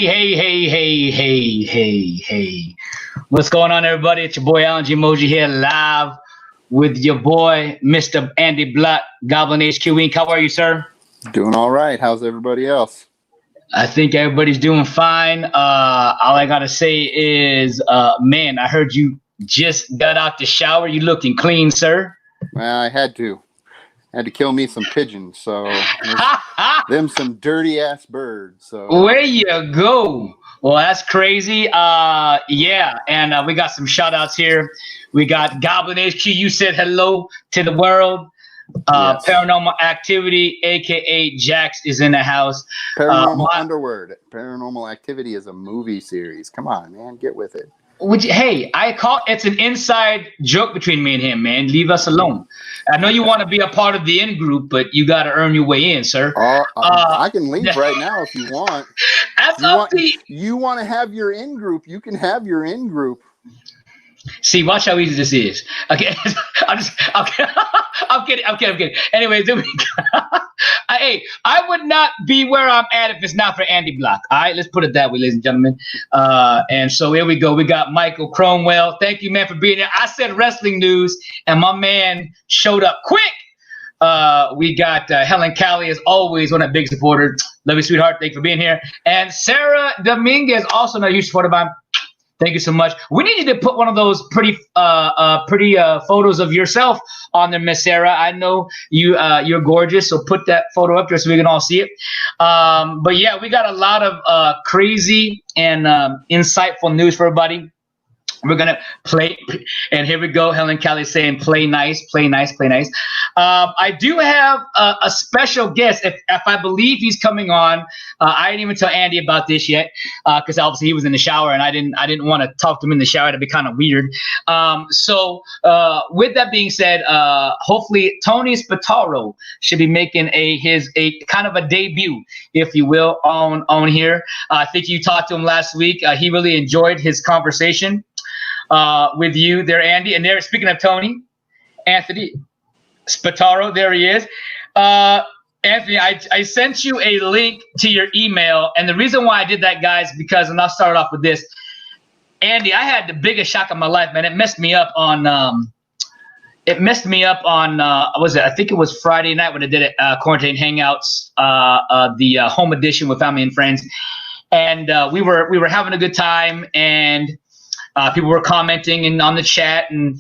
Hey. What's going on, everybody? It's your boy Alan G. Moji here live with your boy, Mr. Andy Black, Goblin HQ Inc. How are you, sir? Doing all right. How's everybody else? I think everybody's doing fine. All I got to say is, man, I heard you just got out the shower. You looking clean, sir. Well, I had to kill me some pigeons. So them some dirty ass birds. So where you go? Well, that's crazy. Yeah, and we got some shout outs here. We got Goblin HQ. You said hello to the world. Yes. Paranormal Activity, aka Jax, is in the house. Paranormal Activity is a movie series. Come on, man, get with it. It's an inside joke between me and him, man. Leave us alone. I know you want to be a part of the in group, but you got to earn your way in, sir. I can leave right now if you want. That's up to you. You want to have your in group? You can have your in group. See, watch how easy this is. Okay, I'm kidding. Anyways, hey, I would not be where I'm at if it's not for Andy Block. All right, let's put it that way, ladies and gentlemen. And so here we go. We got Michael Cromwell. Thank you, man, for being here. I said wrestling news, and my man showed up quick. We got Helen Callie, as always, one of the big supporters. Love you, sweetheart. Thank you for being here. And Sarah Dominguez, also another huge supporter of mine. Thank you so much. We need you to put one of those pretty photos of yourself on there, Miss Sarah. I know you're gorgeous, so put that photo up there so we can all see it. But yeah, we got a lot of crazy and insightful news for everybody. We're gonna play, and here we go. Helen Kelly saying, "Play nice, play nice, play nice." I do have a special guest. If I believe he's coming on, I didn't even tell Andy about this yet, because obviously he was in the shower, and I didn't want to talk to him in the shower. That'd be kind of weird. So with that being said, hopefully Tony Spataro should be making a kind of a debut, if you will, on here. I think you talked to him last week. He really enjoyed his conversation with you there, Andy. And there, speaking of Tony, Anthony Spataro, there he is. Anthony, I sent you a link to your email, and the reason why I did that, guys, because, and I'll start off with this. Andy, I had the biggest shock of my life, man. It messed me up on was it? I think it was Friday night when I did it, Quarantine Hangouts, the home edition with family and friends, and we were having a good time, and people were commenting and on the chat, and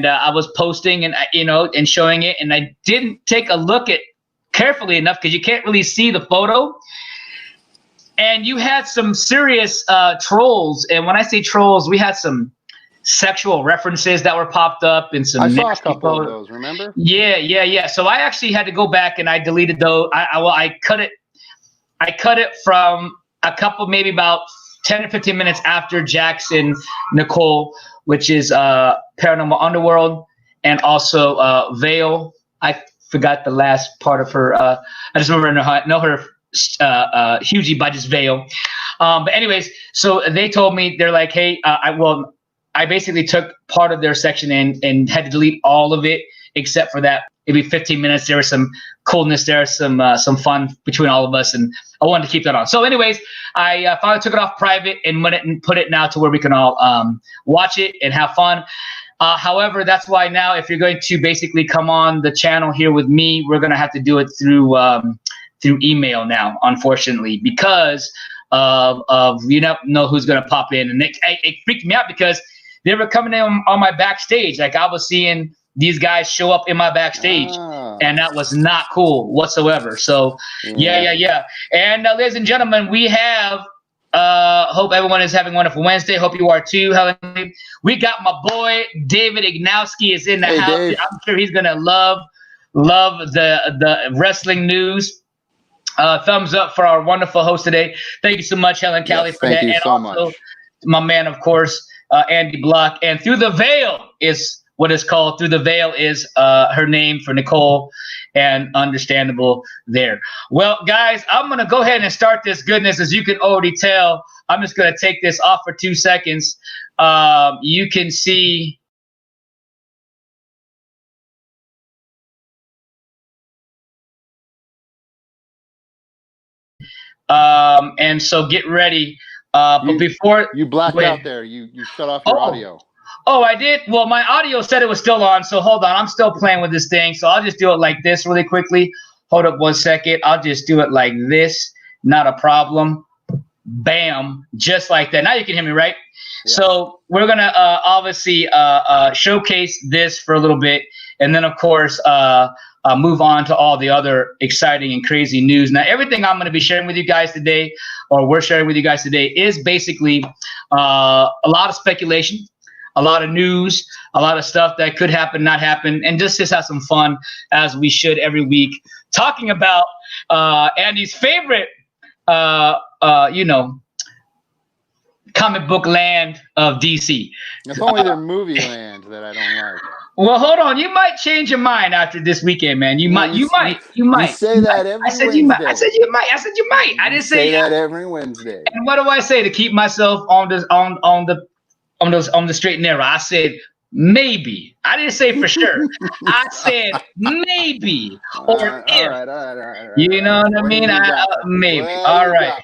I was posting and and showing it, and I didn't take a look at carefully enough because you can't really see the photo. And you had some serious trolls, and when I say trolls, we had some sexual references that were popped up and some. I saw a couple of those. Remember? Yeah. So I actually had to go back and I deleted those. I cut it from a couple, maybe about 10 or 15 minutes after Jackson Nicole, which is Paranormal Underworld, and also Vale. I forgot the last part of her. I just remember know her hugely by just Vale. But anyways, so they told me, they're like, hey, I basically took part of their section and had to delete all of it except for that maybe 15 minutes. There was some coolness there, some fun between all of us, and I wanted to keep that on. So anyways, I finally took it off private and went and put it now to where we can all watch it and have fun. However, that's why now, if you're going to basically come on the channel here with me, we're going to have to do it through email now, unfortunately, because of you know who's going to pop in. And it freaked me out because they were coming in on my backstage. Like, I was seeing these guys show up in my backstage, and that was not cool whatsoever. So yeah. And ladies and gentlemen, we have hope everyone is having a wonderful Wednesday. Hope you are too, Helen. We got my boy David Ignowski is in the house. Dave. I'm sure he's gonna love the wrestling news. Thumbs up for our wonderful host today. Thank you so much, Helen Callie, for that. Thank you so much. My man, of course, Andy Block. And Through the Veil is what it's called. Through the Veil is her name for Nicole, and understandable there. Well, guys, I'm going to go ahead and start this goodness. As you can already tell, I'm just going to take this off for 2 seconds. You can see And so get ready. But before you blacked out there, you shut off your audio. Oh, I did? Well, my audio said it was still on, so hold on. I'm still playing with this thing, so I'll just do it like this really quickly. Hold up 1 second. I'll just do it like this. Not a problem. Bam. Just like that. Now you can hear me, right? Yeah. So we're going to obviously showcase this for a little bit, and then, of course, move on to all the other exciting and crazy news. Now, everything I'm going to be sharing with you guys today, or we're sharing with you guys today, is basically a lot of speculation, a lot of news, a lot of stuff that could happen, not happen, and just have some fun as we should every week, talking about Andy's favorite, comic book land of DC. It's only their movie land that I don't like. Well, hold on. You might change your mind after this weekend, man. You might. You say that every Wednesday. I said you might. I didn't say that every Wednesday. And what do I say to keep myself on the straight and narrow? I said maybe. I didn't say for sure. I said maybe or if. All right. You know what I mean? Maybe. All right.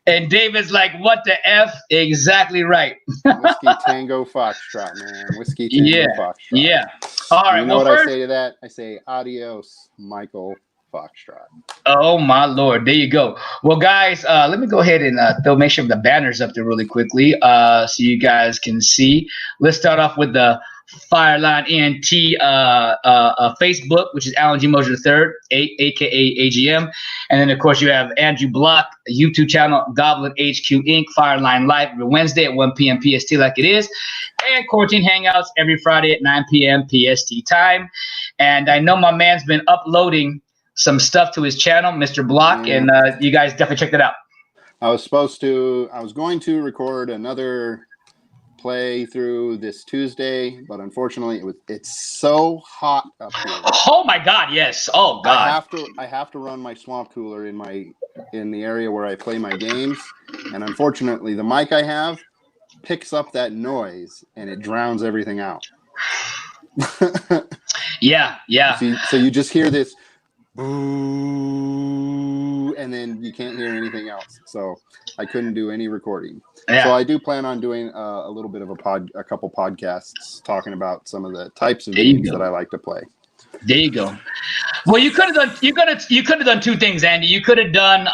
And David's like, what the F? Exactly right. Whiskey Tango Foxtrot, man. Whiskey Tango Foxtrot. Yeah. All right. You know what I say to that? I say adios, Michael Foxtrot. Oh my Lord. There you go. Well, guys, let me go ahead and make sure the banner's up there really quickly so you guys can see. Let's start off with the FirelineEnt Facebook, which is Alan G. Mosier III, aka AGM. And then, of course, you have Andrew Block, YouTube channel, Goblin HQ Inc., Fireline Live every Wednesday at 1 p.m. PST, like it is. And Quarantine Hangouts every Friday at 9 p.m. PST time. And I know my man's been uploading some stuff to his channel, Mr. Block, and you guys definitely check that out. I was going to record another play through this Tuesday, but unfortunately it's so hot up here. Oh my God, yes. Oh God. I have to run my swamp cooler in the area where I play my games, and unfortunately the mic I have picks up that noise and it drowns everything out. Yeah. So you just hear this boo, and then you can't hear anything else. So I couldn't do any recording. Yeah. So I do plan on doing a little bit of a couple podcasts talking about some of the types of games that I like to play. There you go. Well, you could have done two things, Andy. You could have done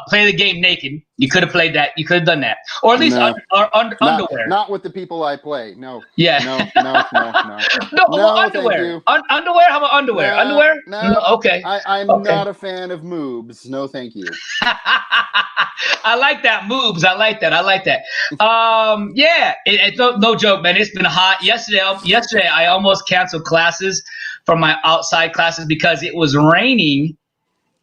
play the game naked. You could have played that. You could have done that, or at least underwear. Not with the people I play. No. Yeah. No. No, underwear. Underwear. How about underwear? Underwear. No. Okay. I'm not a fan of moobs. No, thank you. I like that moobs. I like that. Yeah. It's no joke, man. It's been hot. Yesterday, I almost canceled classes from my outside classes because it was raining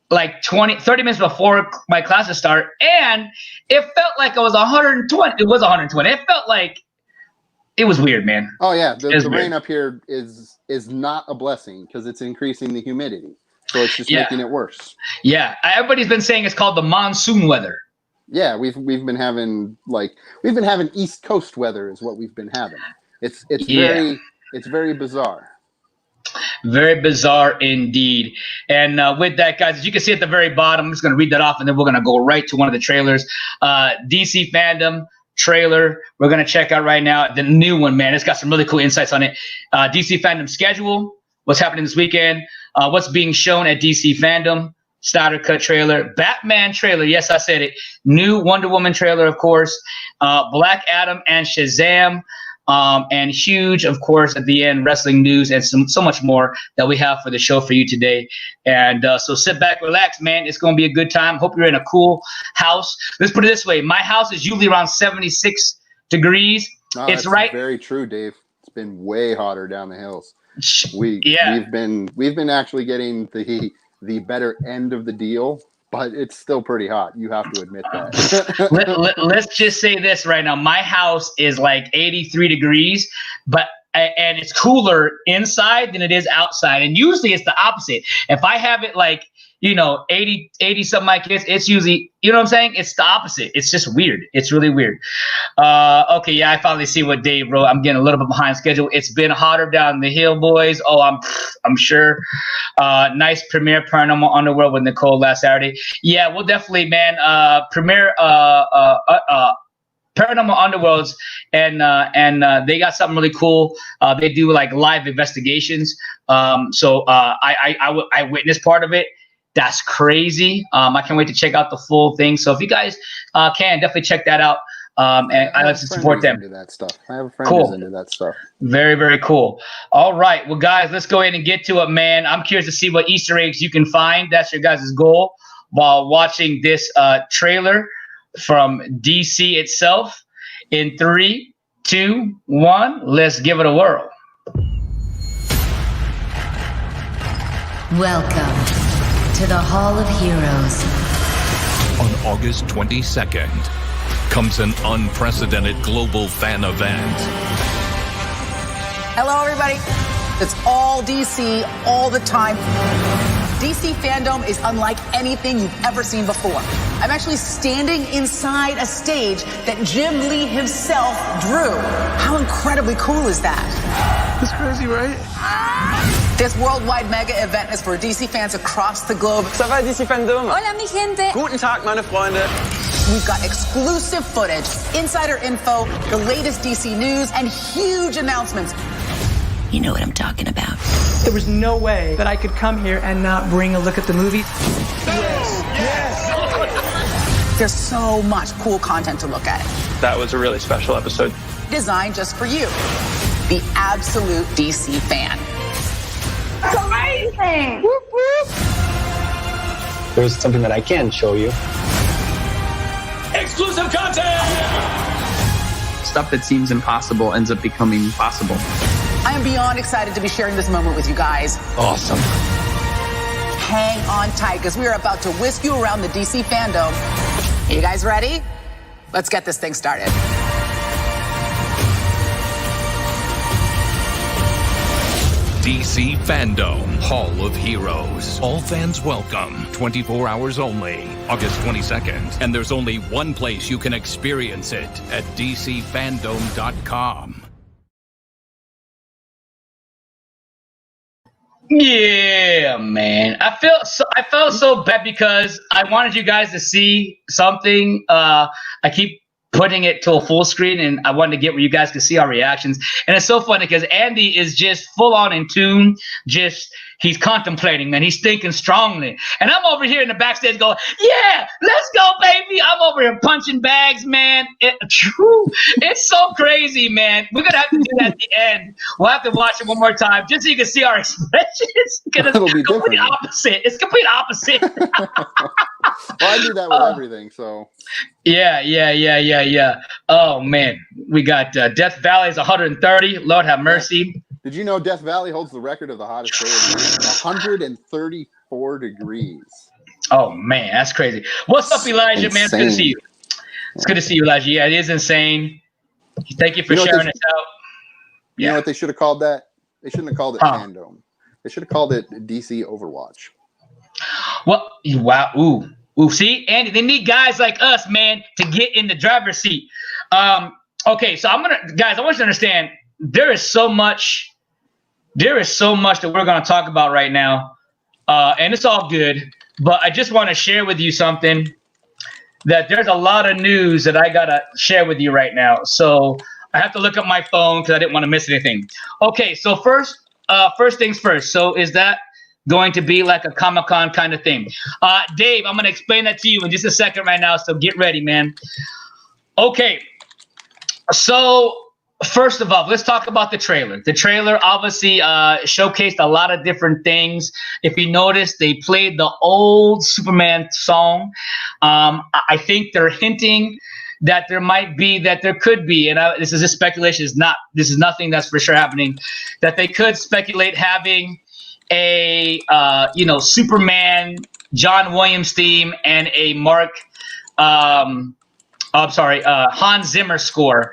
like 30 minutes before my classes start, and it felt like it was 120. It was 120. It felt like it was weird, man. Oh yeah, the rain up here is not a blessing because it's increasing the humidity, so it's just making it worse. Yeah, everybody's been saying it's called the monsoon weather. Yeah, we've been having East Coast weather is what we've been having. It's very bizarre. Very bizarre indeed. And with that, guys, as you can see at the very bottom, I'm just going to read that off, and then we're going to go right to one of the trailers. DcFandome trailer we're going to check out right now. The new one, man. It's got some really cool insights on it. DcFandome schedule, what's happening this weekend, what's being shown at DcFandome, Snyder Cut trailer, Batman trailer, yes, I said it, new Wonder Woman trailer, of course, Black Adam and Shazam, and huge, of course, at the end, wrestling news and so much more that we have for the show for you today. And so sit back, relax, man. It's going to be a good time. Hope you're in a cool house. Let's put it this way. My house is usually around 76 degrees. No, it's right. Very true, Dave. It's been way hotter down the hills. We've been actually getting the better end of the deal, but it's still pretty hot. You have to admit that. Let's just say this right now. My house is like 83 degrees, but and it's cooler inside than it is outside. And usually it's the opposite. If I have it like, 80 something like this, it's usually, you know what I'm saying? It's the opposite. It's just weird. It's really weird. Okay, yeah, I finally see what Dave wrote. I'm getting a little bit behind schedule. It's been hotter down the hill, boys. Oh, I'm sure. Nice premiere Paranormal Underworld with Nicole last Saturday. Yeah, we'll definitely, man. Premiere Paranormal Underworlds, and they got something really cool. They do like live investigations. So I witnessed part of it. That's crazy. I can't wait to check out the full thing. So if you guys can, definitely check that out. And I like to support them. Into that stuff. I have a friend who's into that stuff. Very, very cool. All right. Well, guys, let's go ahead and get to it, man. I'm curious to see what Easter eggs you can find. That's your guys' goal while watching this trailer from DC itself. In 3, 2, 1, let's give it a whirl. Welcome to the Hall of Heroes. On August 22nd comes an unprecedented global fan event. Hello, everybody. It's all DC all the time. DcFandome is unlike anything you've ever seen before. I'm actually standing inside a stage that Jim Lee himself drew. How incredibly cool is that? That's crazy, right? This worldwide mega event is for DC fans across the globe. Ça va, DcFandome? Hola, mi gente. Guten Tag, meine Freunde. We've got exclusive footage, insider info, the latest DC news, and huge announcements. You know what I'm talking about. There was no way that I could come here and not bring a look at the movie. Yes. There's so much cool content to look at. That was a really special episode. Designed just for you, the absolute DC fan. It's amazing. Whoop, whoop. There's something that I can show you. Exclusive content! Stuff that seems impossible ends up becoming possible. I am beyond excited to be sharing this moment with you guys. Awesome. Hang on tight, because we are about to whisk you around the DC Fandome. Are you guys ready? Let's get this thing started. DcFandome, Hall of Heroes. All fans welcome. 24 hours only. August 22nd. And there's only one place you can experience it, at DcFandome.com. Yeah, man. I felt so bad because I wanted you guys to see something. I keep putting it to a full screen, and I wanted to get where you guys could see our reactions. And it's so funny because Andy is just full on in tune. He's contemplating, man. He's thinking strongly. And I'm over here in the backstage going, yeah, let's go, baby. I'm over here punching bags, man. It's so crazy, man. We're going to have to do that at the end. We'll have to watch it one more time just so you can see our expressions. It'll be complete opposite. It's complete opposite. Well, I do that with everything, so. Yeah. Oh, man. We got Death Valley is 130. Lord have mercy. Did you know Death Valley holds the record of the hottest day of the year? 134 degrees. Oh, man, that's crazy. What's up, Elijah, man? It's good to see you. It's good to see you, Elijah. Yeah, it is insane. Thank you for sharing this out. You know what they should have called that? They shouldn't have called it Fandome. They should have called it DC Overwatch. Well, wow. Ooh. See, Andy, they need guys like us, man, to get in the driver's seat. Okay, so I want you to understand, there is so much that we're going to talk about right now, and it's all good. But I just want to share with you something that there's a lot of news that I got to share with you right now. So I have to look up my phone because I didn't want to miss anything. Okay, so first things first. So is that going to be like a Comic-Con kind of thing? Dave, I'm going to explain that to you in just a second right now, so get ready, man. Okay, so first of all, let's talk about the trailer. The trailer obviously showcased a lot of different things. If you notice, they played the old Superman song. I think they're hinting that there could be, and this is just speculation. This is nothing that's for sure happening. That they could speculate having a Superman John Williams theme and a Hans Zimmer score.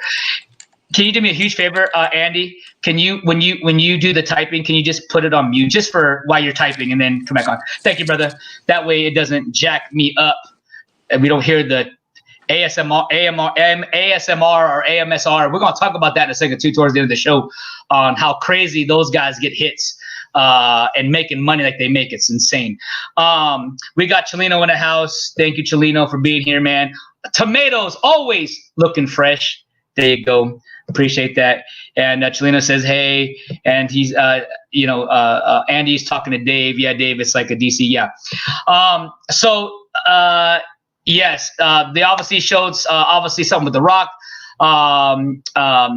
Can you do me a huge favor, Andy? Can you, when you do the typing, can you just put it on mute just for while you're typing and then come back on? Thank you, brother. That way it doesn't jack me up and we don't hear the ASMR or AMSR. We're going to talk about that in a second too towards the end of the show on how crazy those guys get hits and making money like they make. It's insane. We got Chelino in the house. Thank you, Chelino, for being here, man. Tomatoes always looking fresh. There you go. Appreciate that. And Chelino says, hey, and he's, Andy's talking to Dave. Yeah, Dave, it's like a DC. Yeah. Yes, they obviously showed obviously something with The Rock.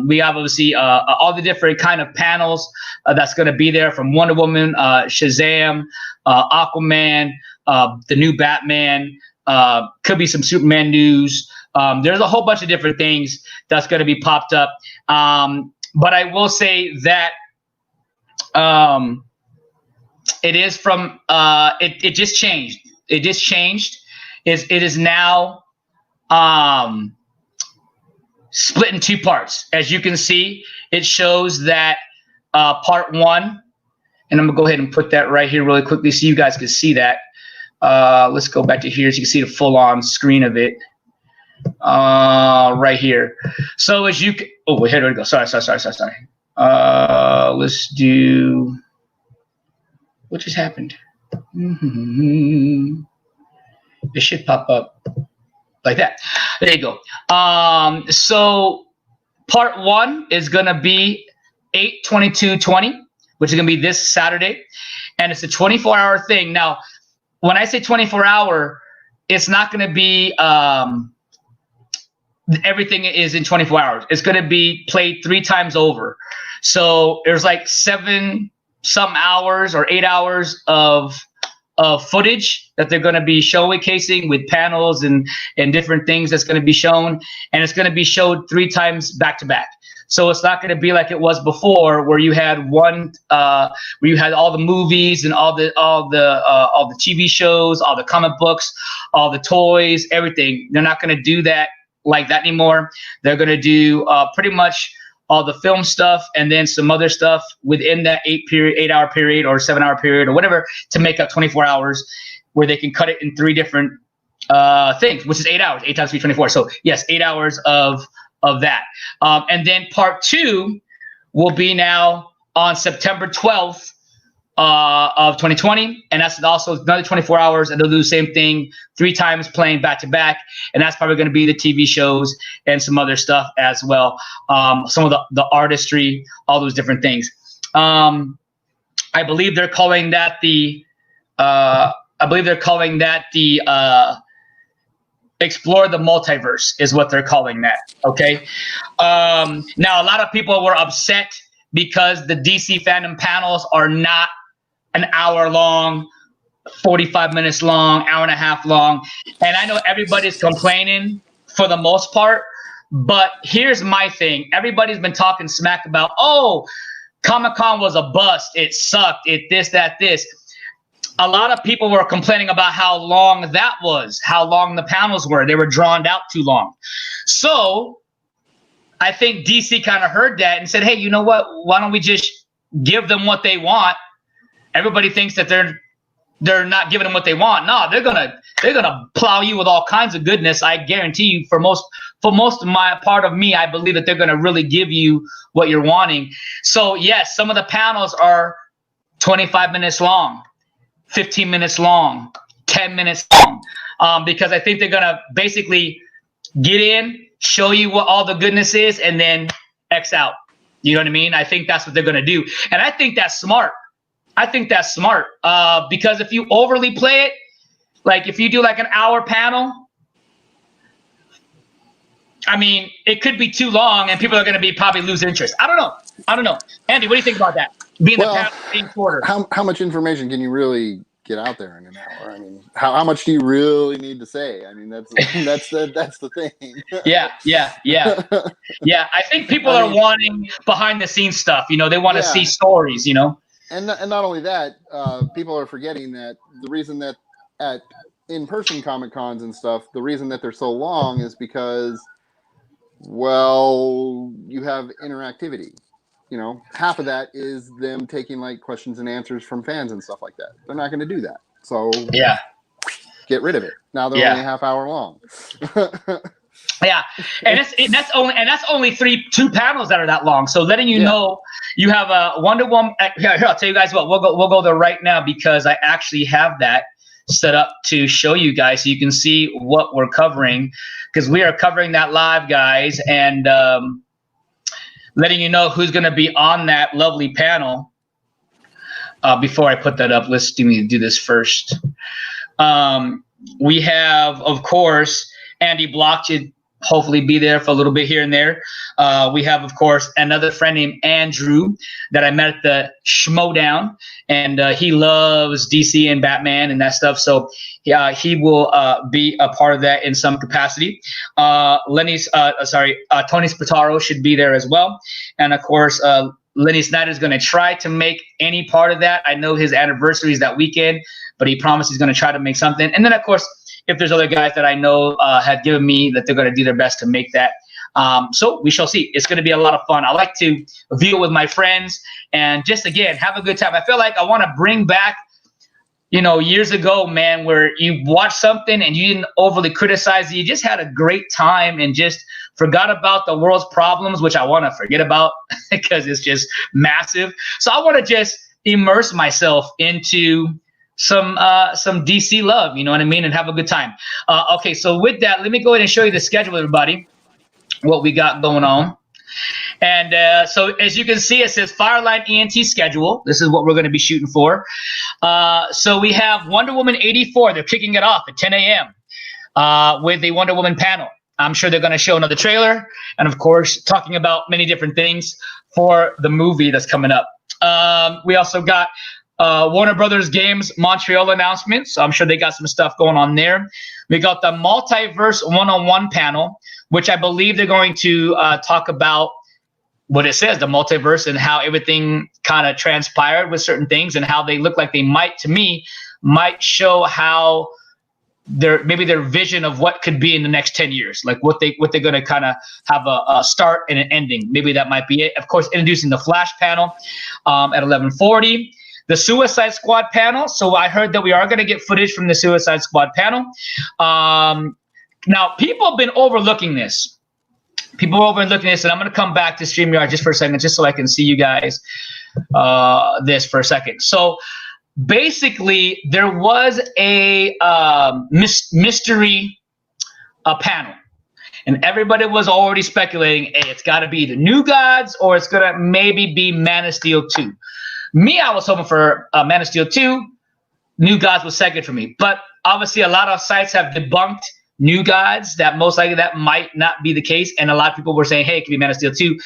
We have obviously all the different kind of panels that's going to be there from Wonder Woman, Shazam, Aquaman, the new Batman. Could be some Superman news. There's a whole bunch of different things that's going to be popped up. But I will say that it is from it just changed. It just changed. It is now split in two parts. As you can see, it shows that part one, and I'm gonna go ahead and put that right here really quickly so you guys can see that. Let's go back to here so you can see the full-on screen of it. Right here. So as you can, oh wait, here we go. Sorry. Let's do, what just happened? It should pop up like that. There you go. So part one is gonna be 8/22/20, which is gonna be this Saturday, and it's a 24-hour thing. Now, when I say 24-hour, it's not gonna be everything is in 24 hours. It's going to be played 3 times over. So there's like 7 some hours or 8 hours of footage that they're going to be showcasing with panels and different things that's going to be shown. And it's going to be showed 3 times back to back. So it's not going to be like it was before, where you had where you had all the movies and all the TV shows, all the comic books, all the toys, everything. They're not going to do that like that anymore. They're going to do pretty much all the film stuff and then some other stuff within that 8-hour period or 7-hour period or whatever to make up 24 hours, where they can cut it in 3 different things, which is 8 hours, 8 times 3, 24. So yes, 8 hours of that. And then part 2 will be now on September 12th of 2020, and that's also another 24 hours, and they'll do the same thing 3 times playing back to back, and that's probably going to be the TV shows and some other stuff as well, some of the artistry, all those different things. I believe they're calling that the Explore the Multiverse is what they're calling that. Okay. Now a lot of people were upset because the DC fandom panels are not an hour long, 45 minutes long, hour and a half long. And I know everybody's complaining for the most part, but here's my thing. Everybody's been talking smack about, oh, Comic-Con was a bust. It sucked. It this, that, this. A lot of people were complaining about how long that was, how long the panels were. They were drawn out too long. So I think DC kind of heard that and said, hey, you know what? Why don't we just give them what they want? Everybody thinks that they're not giving them what they want. No, they're gonna plow you with all kinds of goodness. I guarantee you. For most of my part of me, I believe that they're gonna really give you what you're wanting. So yes, some of the panels are 25 minutes long, 15 minutes long, 10 minutes long, because I think they're gonna basically get in, show you what all the goodness is, and then X out. You know what I mean? I think that's what they're going to do. And I think that's smart. Because if you overly play it, like if you do like an hour panel, I mean, it could be too long and people are going to probably lose interest. I don't know. Andy, what do you think about that? Being the panel being shorter. How much information can you really get out there in an hour? I mean, how much do you really need to say? I mean, that's the thing. Yeah. I think people are wanting behind the scenes stuff. You know, they want to see stories. You know, and not only that, people are forgetting that the reason that at in-person Comic Cons and stuff, the reason that they're so long is because, well, you have interactivity. You know, half of that is them taking like questions and answers from fans and stuff like that. They're not going to do that. So yeah, get rid of it. Now they're only a half hour long. Yeah, and that's only two panels that are that long. So letting you know, you have a Wonder Woman. Here, I'll tell you guys what. We'll go there right now because I actually have that set up to show you guys so you can see what we're covering, because we are covering that live, guys, and letting you know who's going to be on that lovely panel. Before I put that up, let's do this first. We have, of course, Andy Block should hopefully be there for a little bit here and there. We have, of course, another friend named Andrew that I met at the Schmodown, and he loves DC and Batman and that stuff. So he will be a part of that in some capacity. Tony Spataro should be there as well. And, of course, Lenny Snyder is going to try to make any part of that. I know his anniversary is that weekend, but he promised he's going to try to make something. And then, of course, if there's other guys that I know have given me that they're going to do their best to make that. So we shall see. It's going to be a lot of fun. I like to view it with my friends and just, again, have a good time. I feel like I want to bring back, years ago, man, where you watched something and you didn't overly criticize it. You just had a great time and just forgot about the world's problems, which I want to forget about because it's just massive. So I want to just immerse myself into some DC love, you know what I mean, and have a good time. Okay, so with that, let me go ahead and show you the schedule, everybody, what we got going on. And so as you can see, it says FirelineEnt schedule. This is what we're going to be shooting for. So we have Wonder Woman 84. They're kicking it off at 10 a.m. With the Wonder Woman panel. I'm sure they're going to show another trailer and, of course, talking about many different things for the movie that's coming up. We also got Warner Brothers Games Montreal announcements. So I'm sure they got some stuff going on there. We got the Multiverse 101 panel, which I believe they're going to talk about what it says, the multiverse, and how everything kind of transpired with certain things and how they look like they might show how their vision of what could be in the next 10 years, like what they're going to kind of have a start and an ending. Maybe that might be it. Of course, introducing the Flash panel at 11:40. The Suicide Squad panel. So I heard that we are going to get footage from the Suicide Squad panel. Now, people have been overlooking this. And I'm going to come back to StreamYard just for a second, just so I can see you guys this for a second. So basically, there was a mystery panel. And everybody was already speculating, hey, it's got to be the New Gods or it's going to maybe be Man of Steel 2. Me, I was hoping for Man of Steel 2. New Gods was second for me. But obviously, a lot of sites have debunked New Gods, that most likely that might not be the case. And a lot of people were saying, hey, it could be Man of Steel 2.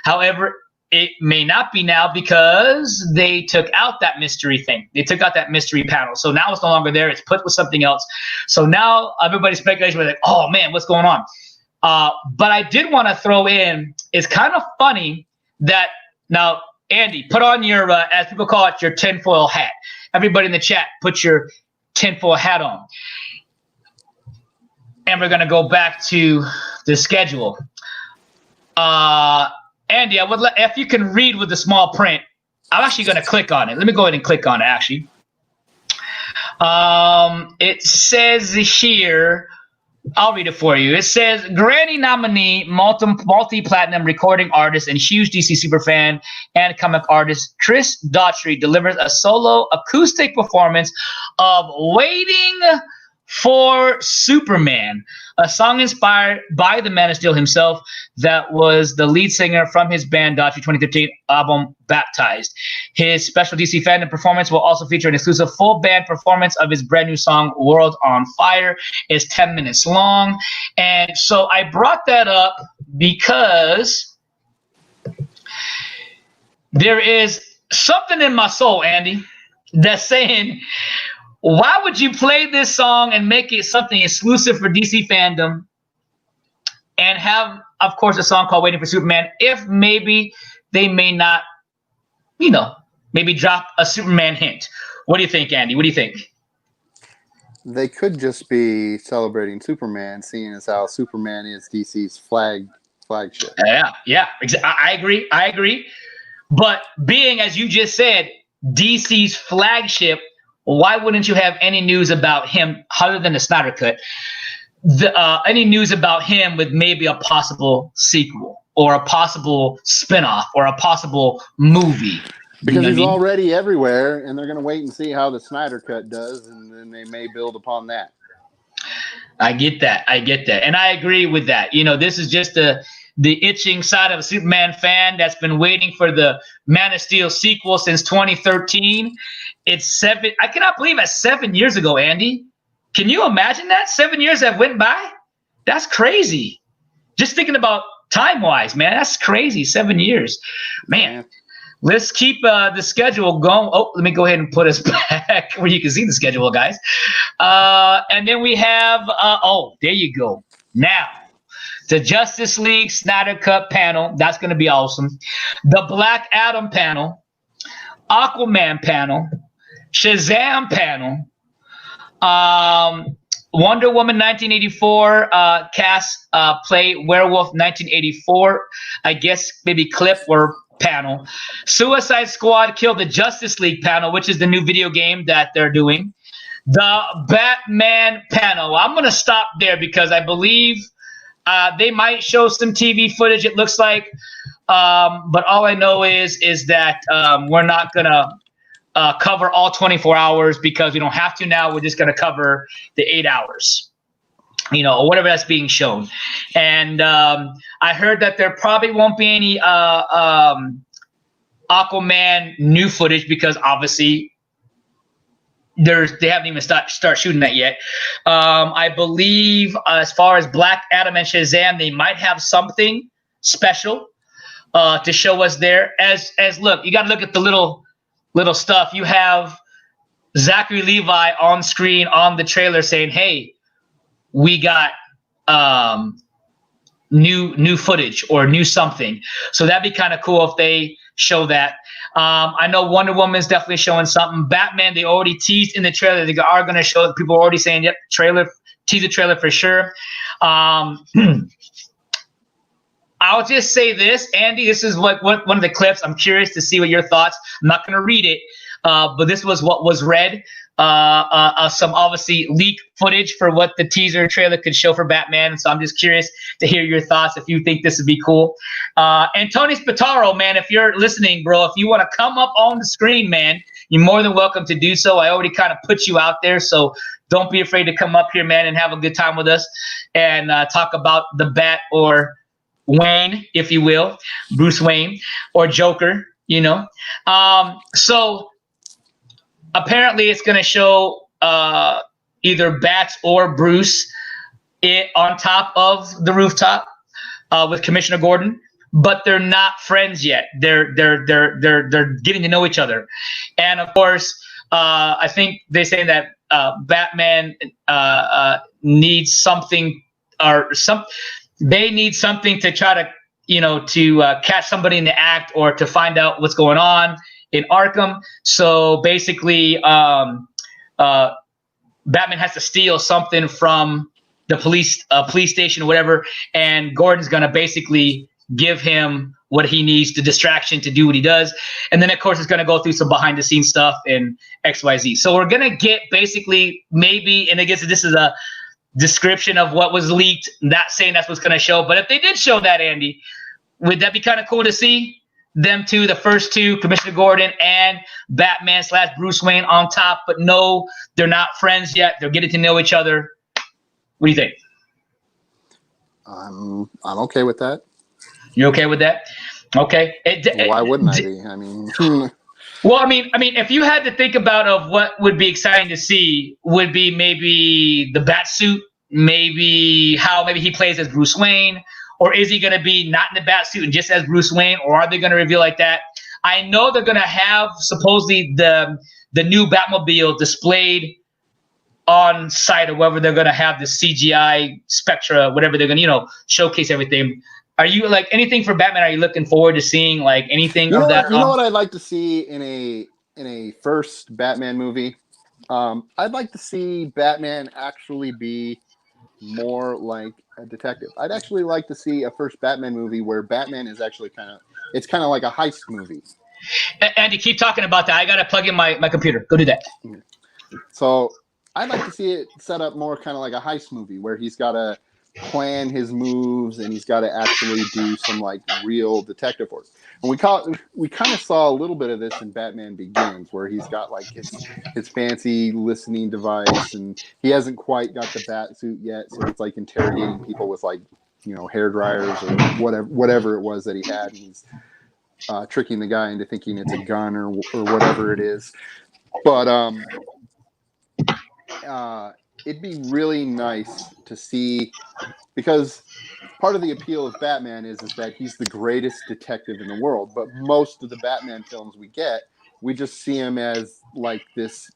However, it may not be now because they took out that mystery thing. They took out that mystery panel. So now it's no longer there. It's put with something else. So now everybody's speculation was like, oh, man, what's going on? But I did want to throw in, it's kind of funny that now, Andy, put on your, as people call it, your tinfoil hat. Everybody in the chat, put your tinfoil hat on. And we're going to go back to the schedule. Andy, I would if you can read with the small print, I'm actually going to click on it. Let me go ahead and click on it, actually. It says here, I'll read it for you. It says, Grammy nominee, multi-platinum recording artist, and huge DC superfan and comic artist Chris Daughtry delivers a solo acoustic performance of Waiting for Superman, a song inspired by the Man of Steel himself that was the lead singer from his band Daughtry 2015 album Baptized. His special DC Fandom performance will also feature an exclusive full band performance of his brand new song World on Fire. It's 10 minutes long. And so I brought that up because there is something in my soul, Andy, that's saying, why would you play this song and make it something exclusive for DC Fandom and have, of course, a song called Waiting for Superman if maybe they may not, maybe drop a Superman hint? What do you think, Andy? What do you think? They could just be celebrating Superman, seeing as how Superman is DC's flag flagship. Yeah. I agree. But being, as you just said, DC's flagship, why wouldn't you have any news about him other than the Snyder Cut? Any news about him with maybe a possible sequel or a possible spinoff or a possible movie? Because he's already everywhere, and they're going to wait and see how the Snyder Cut does, and then they may build upon that. I get that. And I agree with that. This is just the itching side of a Superman fan that's been waiting for the Man of Steel sequel since 2013. I cannot believe it's 7 years ago, Andy. Can you imagine that? 7 years that went by? That's crazy. Just thinking about time-wise, man, that's crazy. 7 years. Man, let's keep the schedule going. Oh, let me go ahead and put us back where you can see the schedule, guys. And then we have, there you go. Now, the Justice League Snyder Cut panel. That's going to be awesome. The Black Adam panel. Aquaman panel. Shazam panel. Wonder Woman 1984 cast play Werewolf 1984. I guess maybe clip or panel. Suicide Squad Kill the Justice League panel, which is the new video game that they're doing. The Batman panel. I'm going to stop there because I believe they might show some TV footage, it looks like. But all I know is that we're not going to cover all 24 hours because we don't have to now. We're just going to cover the 8 hours, or whatever that's being shown. And I heard that there probably won't be any Aquaman new footage because obviously they haven't even start shooting that yet. I believe as far as Black Adam and Shazam, they might have something special to show us there. As look, you got to look at the little stuff. You have Zachary Levi on screen on the trailer saying, "Hey, we got new footage or new something." So that'd be kind of cool if they show that. I know Wonder Woman is definitely showing something. Batman, they already teased in the trailer. They are going to show it. People are already saying, "Yep, teaser trailer for sure." I'll just say this, Andy. This is one of the clips. I'm curious to see what your thoughts. I'm not going to read it, but this was what was read. Some obviously leaked footage for what the teaser trailer could show for Batman. So I'm just curious to hear your thoughts if you think this would be cool. And Tony Spataro, man, if you're listening, bro, if you want to come up on the screen, man, you're more than welcome to do so. I already kind of put you out there, so don't be afraid to come up here, man, and have a good time with us and talk about the Bat or Wayne, if you will, Bruce Wayne or Joker, So apparently it's going to show either Bats or Bruce on top of the rooftop with Commissioner Gordon, but they're not friends yet. They're getting to know each other. And of course, I think they say that Batman needs something they need something to try to, to catch somebody in the act or to find out what's going on in Arkham. So basically, Batman has to steal something from the police station or whatever, and Gordon's gonna basically give him what he needs, the distraction to do what he does. And then, of course, it's gonna go through some behind-the-scenes stuff in XYZ. So we're gonna get basically maybe, and I guess this is a description of what was leaked, not saying that's what's going to show, but if they did show that, Andy, would that be kind of cool to see them two, the first two, Commissioner Gordon and Batman / Bruce Wayne on top? But no, they're not friends yet. They're getting to know each other. What do you think? I'm okay with that. You okay with that? Okay. Why wouldn't I be? I mean, well, I mean, if you had to think about of what would be exciting to see, would be maybe the bat suit, maybe how he plays as Bruce Wayne, or is he going to be not in the bat suit and just as Bruce Wayne, or are they going to reveal like that? I know they're going to have supposedly the new Batmobile displayed on site, or whether they're going to have the CGI Spectra, whatever they're going to, showcase everything. Are you like anything for Batman? Are you looking forward to seeing like anything of that? You know what I'd like to see in a first Batman movie? I'd like to see Batman actually be more like a detective. I'd actually like to see a first Batman movie where Batman is actually it's kind of like a heist movie. Andy, keep talking about that. I got to plug in my computer. Go do that. So I'd like to see it set up more kind of like a heist movie where he's got to plan his moves and he's got to actually do some like real detective work. And we kind of saw a little bit of this in Batman Begins, where he's got like his fancy listening device, and he hasn't quite got the bat suit yet, so it's like interrogating people with like, you know, hair dryers or whatever it was that he had, and he's tricking the guy into thinking it's a gun or whatever it is. But it'd be really nice to see, because part of the appeal of Batman is that he's the greatest detective in the world. But most of the Batman films we get, we just see him as like this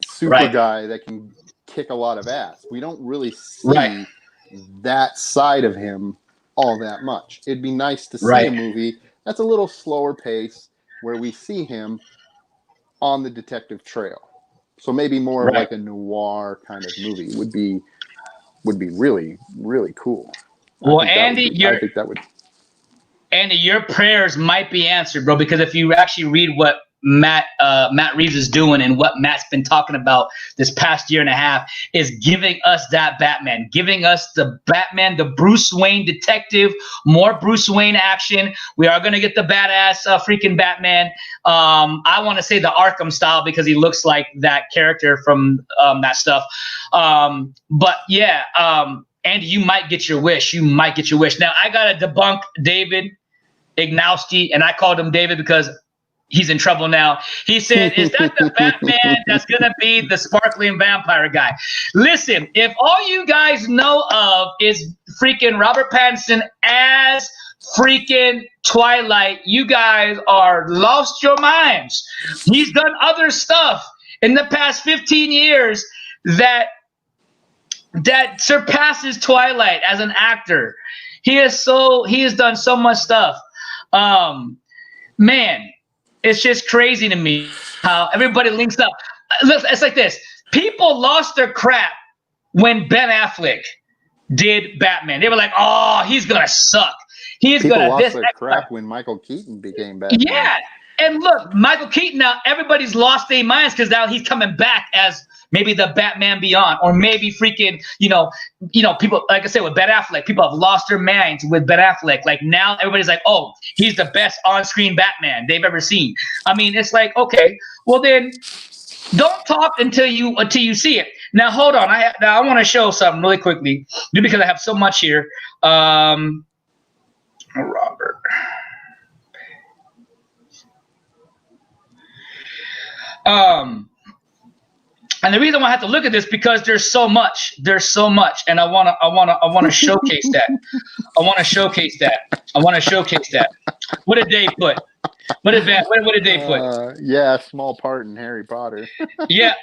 super guy that can kick a lot of ass. We don't really see that side of him all that much. It'd be nice to see a movie that's a little slower pace where we see him on the detective trail. So maybe more of like a noir kind of movie would be really, really cool. Well, Andy, I think that would. Andy, your prayers might be answered, bro, because if you actually read what Matt Reeves is doing and what Matt's been talking about this past year and a half is giving us that Batman, giving us the Batman, the Bruce Wayne detective, more Bruce Wayne action. We are going to get the badass freaking Batman. I want to say the Arkham style because he looks like that character from that stuff. But yeah, Andy, you might get your wish. You might get your wish. Now, I got to debunk David Ignowski, and I called him David because he's in trouble now. He said, is that the Batman that's going to be the sparkling vampire guy? Listen, if all you guys know of is freaking Robert Pattinson as freaking Twilight, you guys are lost your minds. He's done other stuff in the past 15 years that surpasses Twilight as an actor. He has done so much stuff. Man, it's just crazy to me how everybody links up. Look, it's like this. People lost their crap when Ben Affleck did Batman. They were like, oh, he's going to suck. People lost their crap when Michael Keaton became Batman. Yeah. And look, Michael Keaton, now everybody's lost their minds because now he's coming back as maybe the Batman Beyond, or maybe freaking, you know, people, like I said, with Ben Affleck, people have lost their minds with Ben Affleck. Like now everybody's like, oh, he's the best on-screen Batman they've ever seen. I mean, it's like, okay, well then don't talk until you see it. Now, hold on. I want to show something really quickly because I have so much here. Robert. And the reason why I have to look at this because there's so much, and I wanna showcase that. I want to showcase that. What did Dave put? What did Dave put? Yeah, small part in Harry Potter. yeah,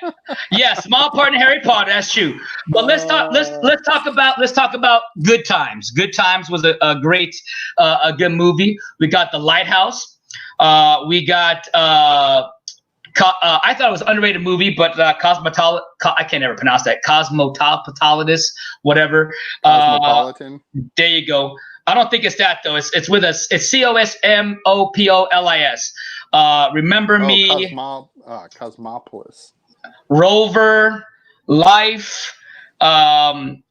small part in Harry Potter. That's true. But let's talk about Good Times. Good Times was a great, a good movie. We got The Lighthouse. We got. I thought it was an underrated movie, but I can't never pronounce that. Cosmopolitan, whatever. Cosmopolitan. There you go. I don't think it's that though. It's with us. It's Cosmopolis. Remember Me. Cosmopolis. Rover. Life. The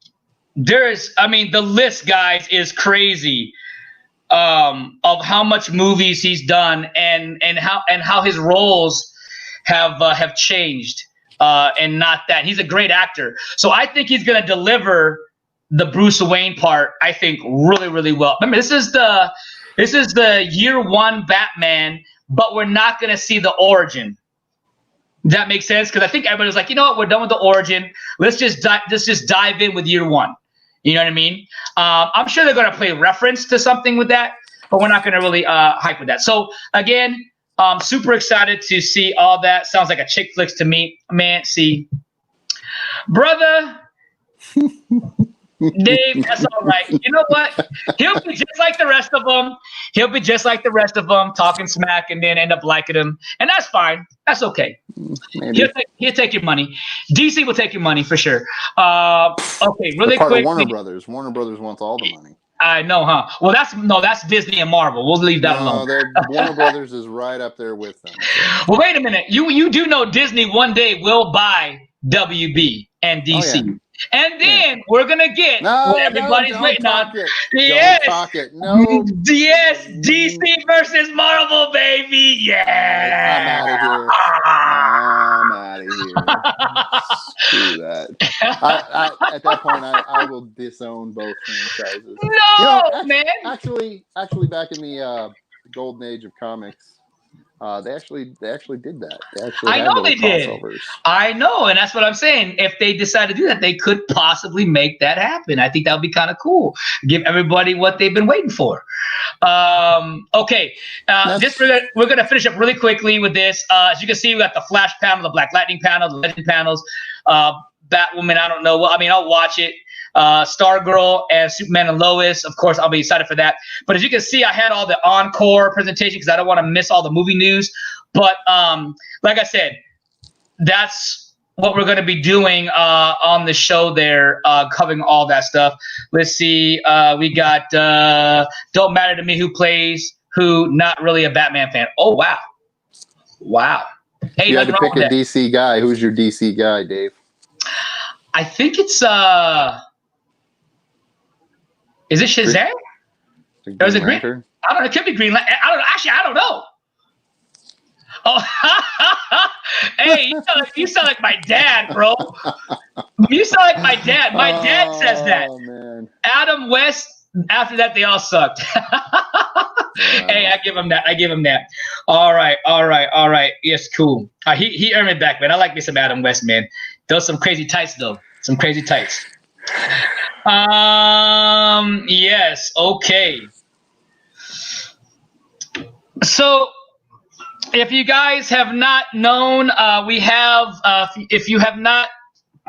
list, guys, is crazy. Of how much movies he's done and how his roles have changed, and not that he's a great actor. So I think he's going to deliver the Bruce Wayne part, I think, really, really well. Remember, this is the year one Batman, but we're not going to see the origin. Does that make sense? Because I think everybody's like, you know what, we're done with the origin. Let's just dive in with year one. You know what I mean? I'm sure they're going to play reference to something with that, but we're not going to really hype with that. So again, super excited to see all that. Sounds like a chick flicks to me, man. See, brother, Dave, that's all right. You know what? He'll be just like the rest of them. He'll be just like the rest of them, talking smack and then end up liking him. And that's fine. That's okay. Maybe. He'll take your money. DC will take your money for sure. Okay, really Part quick. of Warner Brothers. Warner Brothers wants all the money. I know, huh? Well, that's Disney and Marvel. We'll leave that alone. Warner Brothers is right up there with them. So. Well, wait a minute. You do know Disney one day will buy WB and DC. Oh, yeah. And then we're gonna get what everybody's waiting on. Yes, don't talk it. No. Yes, DC versus Marvel, baby. Yeah. I'm out of here. Screw that. At that point, I will disown both franchises. No, man. Actually, back in the golden age of comics. They actually did that. I know they did. I know, and that's what I'm saying. If they decide to do that, they could possibly make that happen. I think that would be kind of cool. Give everybody what they've been waiting for. Okay, we're gonna finish up really quickly with this. As you can see, we got the Flash panel, the Black Lightning panel, the Legend panels. Batwoman, I don't know. Well, I mean, I'll watch it. Stargirl and Superman and Lois, of course, I'll be excited for that. But as you can see, I had all the encore presentation because I don't want to miss all the movie news. But like I said, that's what we're going to be doing on the show there, covering all that stuff. Let's see. We got Don't Matter to Me Who Plays Who, not really a Batman fan. Oh, wow. Wow. Hey, you had to pick a DC guy. Who's your DC guy, Dave? I think it's is it Shazam? Or is it Green? I don't know. It could be Green Lantern. I don't know. Oh, hey, you sound like my dad, bro. You sound like my dad. My dad says that. Man. Adam West. After that, they all sucked. Hey, I give him that. All right. Yes, cool. He earned it back, man. I like me some Adam West, man. Those some crazy tights, though. Some crazy tights. Yes. Okay. So, if you guys have not known, we have. If you have not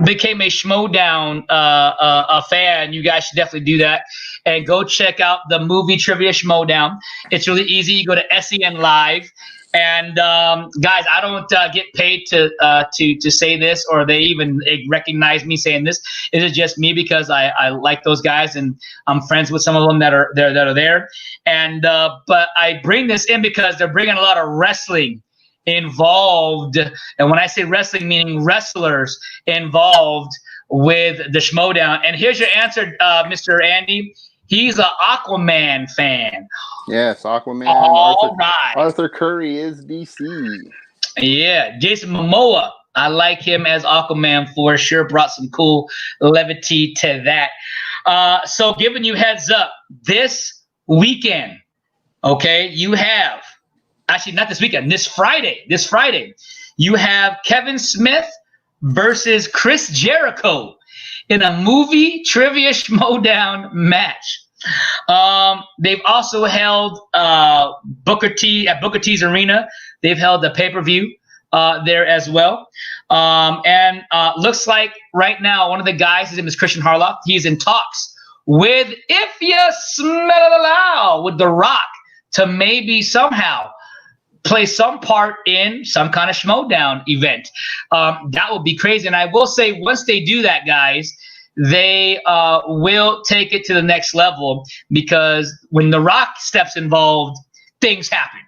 became a Schmodown a fan, you guys should definitely do that and go check out the movie Trivia Schmodown. It's really easy. You go to SEN Live. And guys, I don't get paid to say this, or they even recognize me saying this. It is just me because I like those guys, and I'm friends with some of them that are there. And but I bring this in because they're bringing a lot of wrestling involved, and when I say wrestling, meaning wrestlers involved with the Schmodown. And here's your answer, Mr. Andy. He's an Aquaman fan. Yes, Aquaman. Arthur Curry is DC. Yeah, Jason Momoa. I like him as Aquaman for sure. Brought some cool levity to that. So giving you heads up, this weekend, okay, you have, actually not this weekend, this Friday, you have Kevin Smith versus Chris Jericho in a movie Trivia Schmodown match. They've also held Booker T at Booker T's Arena. They've held the pay-per-view there as well. And looks like right now one of the guys, his name is Christian Harloff. He's in talks with If You Smell It Loud with The Rock to maybe somehow play some part in some kind of Schmodown event. That would be crazy. And I will say, once they do that, guys, they will take it to the next level, because when The Rock steps involved, things happen.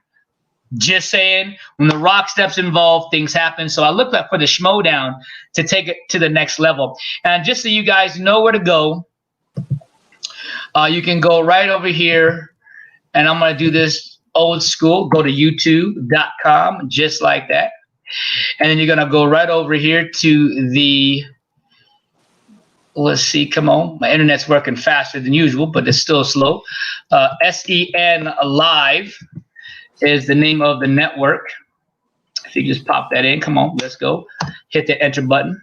Just saying, when The Rock steps involved, things happen. So I look for the Schmodown to take it to the next level. And just so you guys know where to go, you can go right over here, and I'm going to do this old school. Go to youtube.com, just like that. And then you're going to go right over here to the, let's see, come on. My internet's working faster than usual, but it's still slow. SEN Live is the name of the network. If you just pop that in, come on, let's go. Hit the enter button.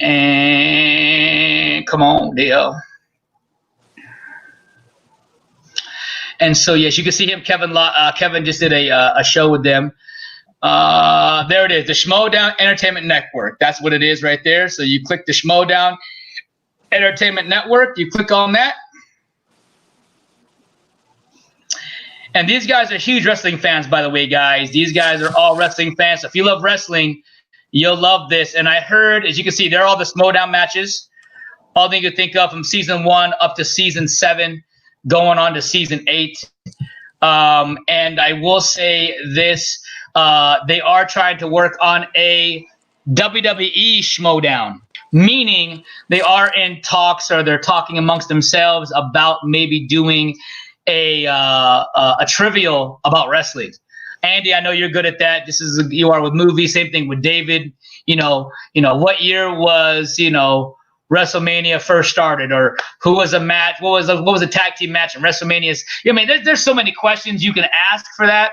And come on, there. And so, yes, you can see him. Kevin just did a show with them. There it is, the Schmodown Entertainment Network. That's what it is right there. So you click the Schmodown Entertainment Network. You click on that. And these guys are huge wrestling fans, by the way, guys. These guys are all wrestling fans. So if you love wrestling, you'll love this. And I heard, as you can see, they're all the Schmodown matches. All things you think of from season 1 up to season 7, going on to season 8. And I will say this. They are trying to work on a WWE Schmodown, meaning they are in talks, or they're talking amongst themselves about maybe doing a trivial about wrestling. Andy, I know you're good at that. You are with movies. Same thing with David. What year was WrestleMania first started, or who was a match? What was a tag team match in WrestleMania? I mean, there's so many questions you can ask for that.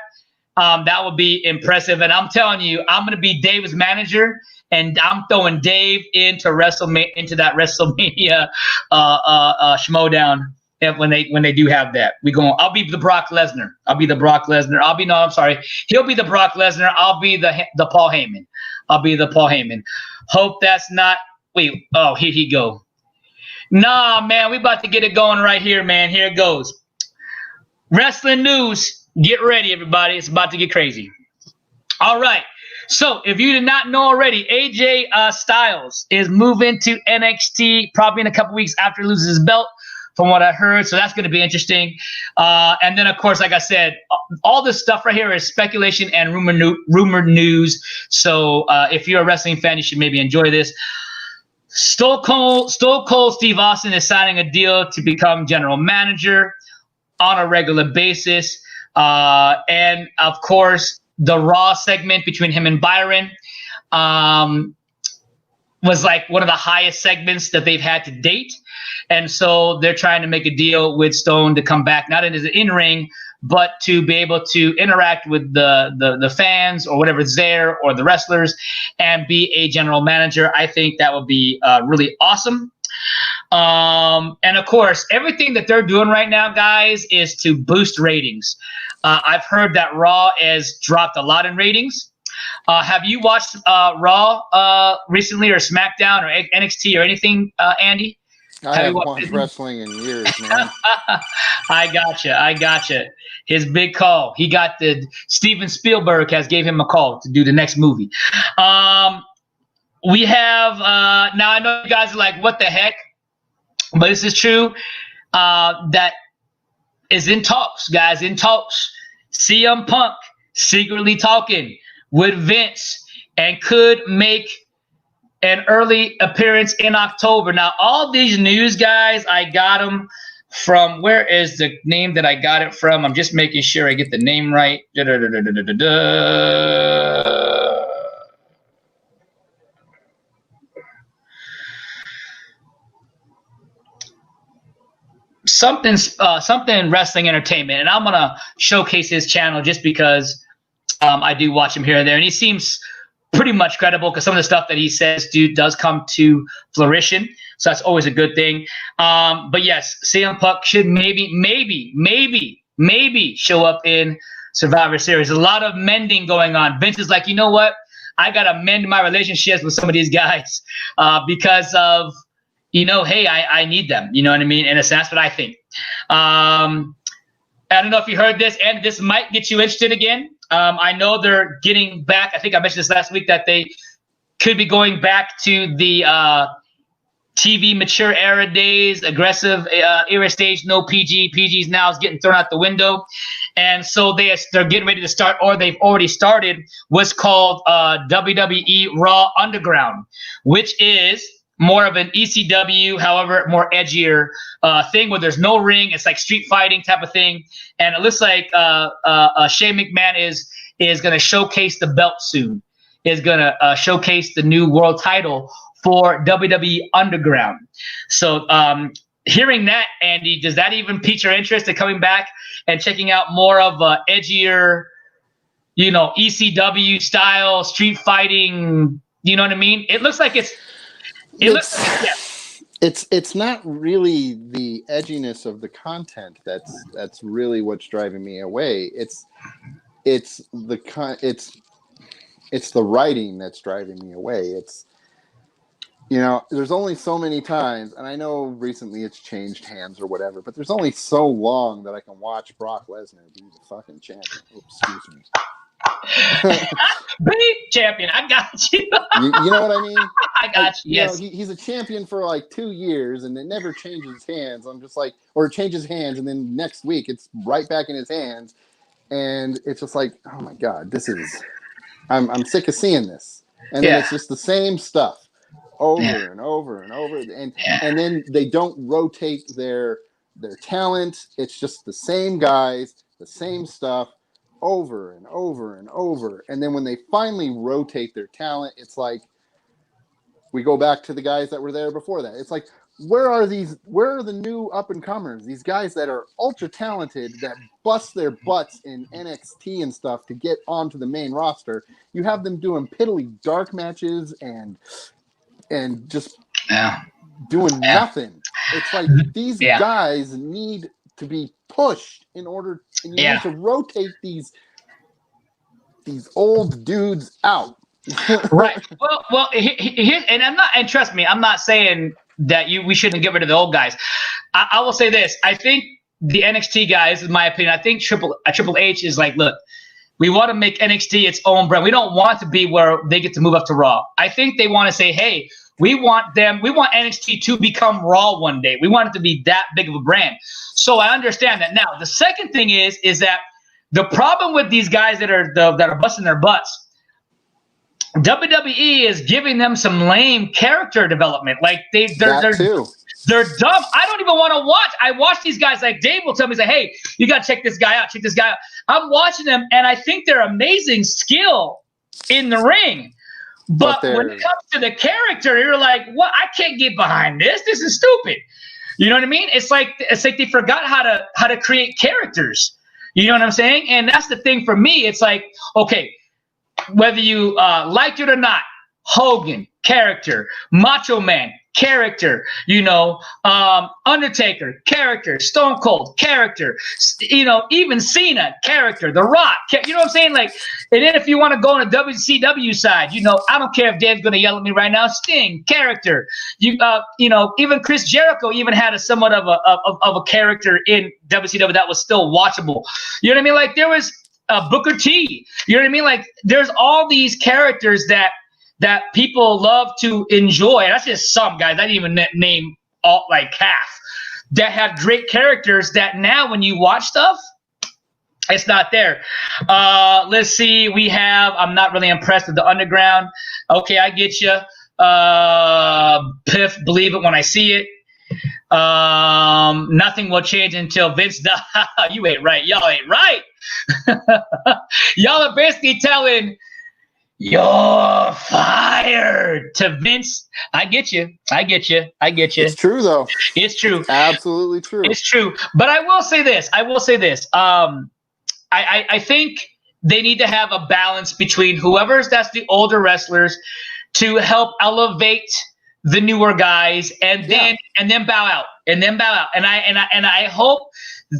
That would be impressive. And I'm telling you, I'm going to be Dave's manager, and I'm throwing Dave into that WrestleMania Schmodown when they do have that. I'll be the Brock Lesnar. I'm sorry. He'll be the Brock Lesnar. I'll be the Paul Heyman. Hope that's not. Wait. Oh, here he go. Nah, man, we about to get it going right here, man. Here it goes. Wrestling news. Get ready, everybody. It's about to get crazy. All right. So if you did not know already, AJ Styles is moving to NXT probably in a couple weeks after he loses his belt, from what I heard. So that's going to be interesting. And then, of course, like I said, all this stuff right here is speculation and rumor news. So if you're a wrestling fan, you should maybe enjoy this. Stone Cold Steve Austin is signing a deal to become general manager on a regular basis. And of course, the Raw segment between him and Byron was like one of the highest segments that they've had to date. And so they're trying to make a deal with Stone to come back, not as an in-ring, but to be able to interact with the fans or whatever's there, or the wrestlers, and be a general manager. I think that would be really awesome. And of course, everything that they're doing right now, guys, is to boost ratings. I've heard that Raw has dropped a lot in ratings. Have you watched Raw recently, or SmackDown, or NXT, or anything, Andy? I haven't watched wrestling in years, man. I gotcha. His big call. He got Steven Spielberg has gave him a call to do the next movie. We have now. I know you guys are like, what the heck? But this is true. That is in talks, guys. In talks. CM Punk secretly talking with Vince and could make an early appearance in October. Now, all these news, guys, I got them from, where is the name that I got it from? I'm just making sure I get the name right. Something Wrestling Entertainment, and I'm gonna showcase his channel just because I do watch him here and there, and he seems pretty much credible because some of the stuff that he says does come to fruition, so that's always a good thing. But yes, CM Punk should maybe show up in Survivor Series. A lot of mending going on. Vince is like, you know what? I gotta mend my relationships with some of these guys because of, hey, I need them. You know what I mean? And that's what I think. I don't know if you heard this, and this might get you interested again. I know they're getting back. I think I mentioned this last week that they could be going back to the TV mature era days, aggressive era stage, no PG. PG's now is getting thrown out the window. And so they're getting ready to start, or they've already started, what's called WWE Raw Underground, which is more of an ECW, however, more edgier thing where there's no ring. It's like street fighting type of thing. And it looks like Shane McMahon is going to showcase the belt soon, is going to showcase the new world title for WWE Underground. So hearing that, Andy, does that even pique your interest in coming back and checking out more of edgier, ECW style street fighting? You know what I mean? It looks like it's not really the edginess of the content that's really what's driving me away. It's it's the writing that's driving me away. It's, you know, there's only so many times, and I know recently it's changed hands or whatever, but there's only so long that I can watch Brock Lesnar be the fucking champion. Oops, excuse me. Beep, champion. I got you. You know what I mean? I got you. Yes. You know, he's a champion for like 2 years, and it never changes hands. I'm just like, or it changes hands, and then next week it's right back in his hands, and it's just like, oh my god, this is. I'm sick of seeing this, and then it's just the same stuff over and over and over, and then they don't rotate their talent. It's just the same guys, the same stuff, over and over and over. And then when they finally rotate their talent, it's like we go back to the guys that were there before that. It's like, where are the new up and comers? These guys that are ultra talented, that bust their butts in NXT and stuff to get onto the main roster. You have them doing piddly dark matches and just doing nothing. It's like these guys need to be pushed in order, and you need to rotate these old dudes out. Right. Well, and I'm not, and trust me, I'm not saying that we shouldn't get rid of the old guys. I will say this: I think the NXT guys, in my opinion, I think Triple H is like, look, we want to make NXT its own brand. We don't want to be where they get to move up to Raw. I think they want to say, hey, we want NXT to become Raw one day. We want it to be that big of a brand. So I understand that. Now, the second thing is that the problem with these guys that are busting their butts, WWE is giving them some lame character development. Like they're dumb. I don't even want to watch. I watch these guys. Like Dave will tell me, say, hey, you got to check this guy out. Check this guy out. I'm watching them, and I think they're amazing skill in the ring. But when it comes to the character, you're like, what? I can't get behind this. This is stupid. You know what I mean? It's like they forgot how to create characters. You know what I'm saying? And that's the thing for me. It's like, okay, whether you like it or not, Hogan, character, Macho Man, character, you know, Undertaker, character, Stone Cold, character, you know, even Cena, character, The Rock, you know what I'm saying? Like, and then if you want to go on the WCW side, you know, I don't care if Dave's going to yell at me right now, Sting, character, you know, even Chris Jericho even had a somewhat of a character in WCW that was still watchable. You know what I mean? Like there was Booker T, you know what I mean? Like there's all these characters that people love to enjoy. That's just some guys. I didn't even name all like half that have great characters that now when you watch stuff, it's not there. Let's see. We have, I'm not really impressed with the Underground. Okay, I get you. Piff, believe it when I see it. Nothing will change until Vince dies. You ain't right. Y'all ain't right. Y'all are basically telling, you're fired to Vince. I get you. It's true, though. It's true. Absolutely true. It's true. But I will say this. I think they need to have a balance between that's the older wrestlers to help elevate the newer guys and then bow out. And I hope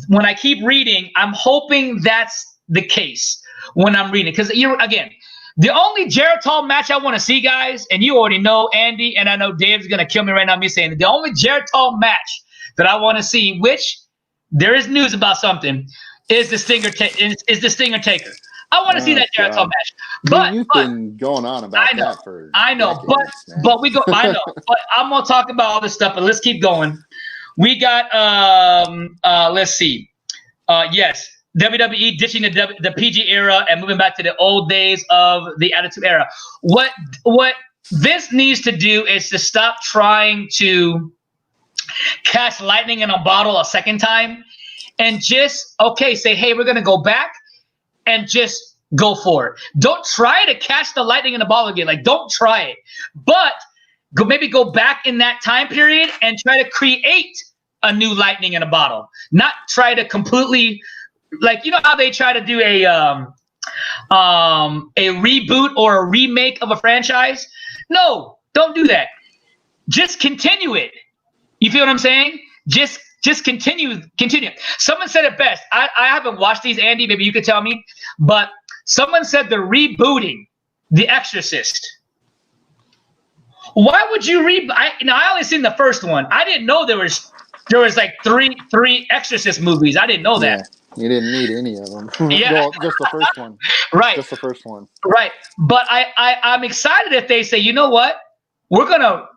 when I keep reading, I'm hoping that's the case when I'm reading. Because the only Geritol match I want to see, guys, and you already know, Andy, and I know Dave's going to kill me right now, me saying it, the only Geritol match that I want to see, which there is news about something, is the Stinger Taker. I want to see that Geritol match. But you've been going on about that for decades, but we go. I know, but I'm gonna talk about all this stuff. But let's keep going. We got let's see. Yes. WWE ditching the PG era and moving back to the old days of the Attitude Era. What Vince needs to do is to stop trying to catch lightning in a bottle a second time and just, say, hey, we're going to go back and just go for it. Don't try to catch the lightning in a bottle again. Like, don't try it. But maybe go back in that time period and try to create a new lightning in a bottle. Not try to completely... Like, you know how they try to do a reboot or a remake of a franchise? No, don't do that. Just continue it. You feel what I'm saying? Just continue. Someone said it best. I haven't watched these, Andy. Maybe you could tell me. But someone said the rebooting The Exorcist. Why would you read? I only seen the first one. I didn't know there was like three Exorcist movies. I didn't know that. You didn't need any of them. Yeah. Well, just the first one. Right. Just the first one. Right. But I'm excited if they say, you know what, we're gonna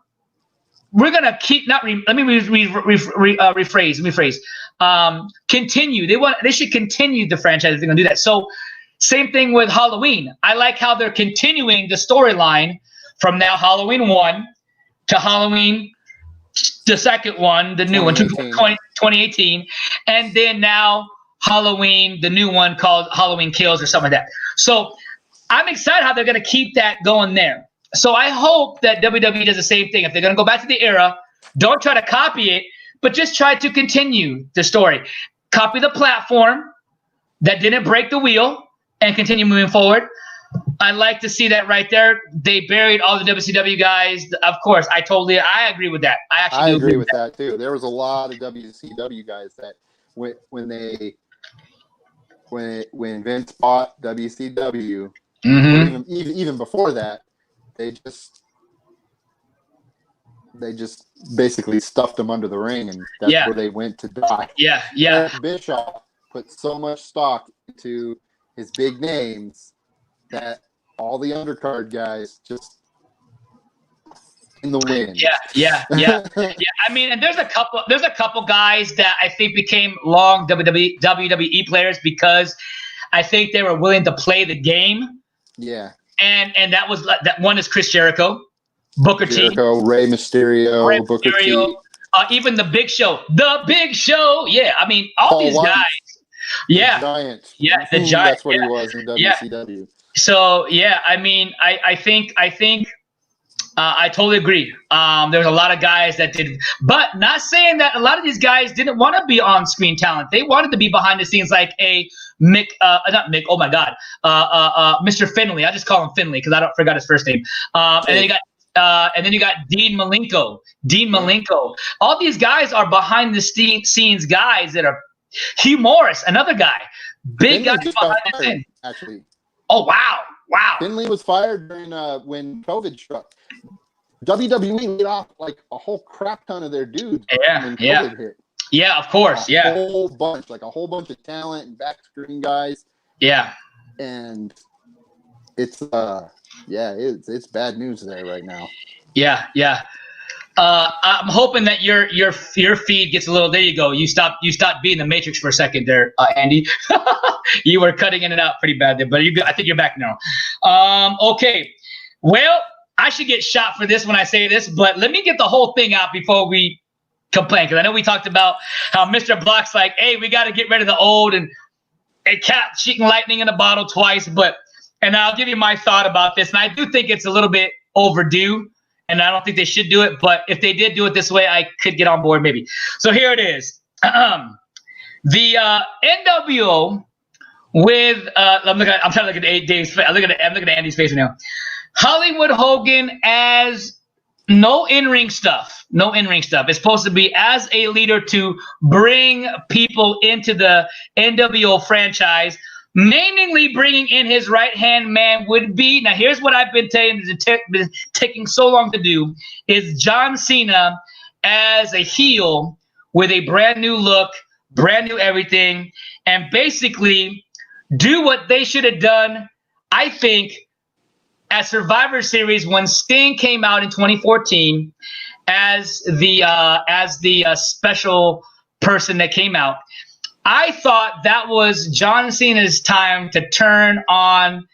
keep let me rephrase. Continue. They should continue the franchise if they're gonna do that. So same thing with Halloween. I like how they're continuing the storyline from now Halloween 1 to Halloween, the second one, the new 2018, and then now Halloween, the new one called Halloween Kills or something like that. So I'm excited how they're going to keep that going there. So I hope that WWE does the same thing. If they're going to go back to the era, don't try to copy it, but just try to continue the story. Copy the platform that didn't break the wheel and continue moving forward. I like to see that right there. They buried all the WCW guys. Of course, I agree with that. I agree with that too. There was a lot of WCW guys that when Vince bought WCW, even before that, they just basically stuffed them under the ring, and that's where they went to die. Yeah. Eric Bischoff put so much stock into his big names that all the undercard guys just in the wind. Yeah. I mean, and there's a couple guys that I think became long WWE players because I think they were willing to play the game. Yeah. And that one is Chris Jericho, Booker T, Rey Mysterio, Booker T, even the Big Show. The Big Show. Yeah. I mean, all these guys. Yeah. The Giant. Yeah, the Giant. That's what he was in WCW. Yeah. So yeah, I mean, I think I totally agree. There's a lot of guys that did, but not saying that a lot of these guys didn't want to be on-screen talent. They wanted to be behind the scenes, like a not Mick. Oh my God, Mr. Finley. I just call him Finley because I forgot his first name. And then you got Dean Malenko. All these guys are behind the scenes guys that are. Hugh Morris, another guy, big guy behind the scenes. Actually. Oh wow. Finley was fired during when COVID struck. WWE laid off like a whole crap ton of their dudes when COVID hit. Yeah, of course. A whole bunch of talent and back screen guys. Yeah. And it's bad news there right now. Yeah. I'm hoping that your feed gets a little. There you go. You stopped being the Matrix for a second there, Andy. You were cutting in and out pretty bad there, but I think you're back now. Okay. Well, I should get shot for this when I say this, but let me get the whole thing out before we complain, because I know we talked about how Mr. Block's like, hey, we got to get rid of the old and cat shooting lightning in a bottle twice. And I'll give you my thought about this, and I do think it's a little bit overdue. And I don't think they should do it, but if they did do it this way, I could get on board maybe. So here it is. The NWO with I'm trying to look at Dave's face. I'm looking at Andy's face right now. Hollywood Hogan as no in-ring stuff. It's supposed to be as a leader to bring people into the NWO franchise. Mainly bringing in his right-hand man would be, now here's what I've been telling you, been taking so long to do, is John Cena as a heel with a brand new look, brand new everything, and basically do what they should have done, I think, at Survivor Series when Sting came out in 2014 as the special person that came out. I thought that was John Cena's time to turn on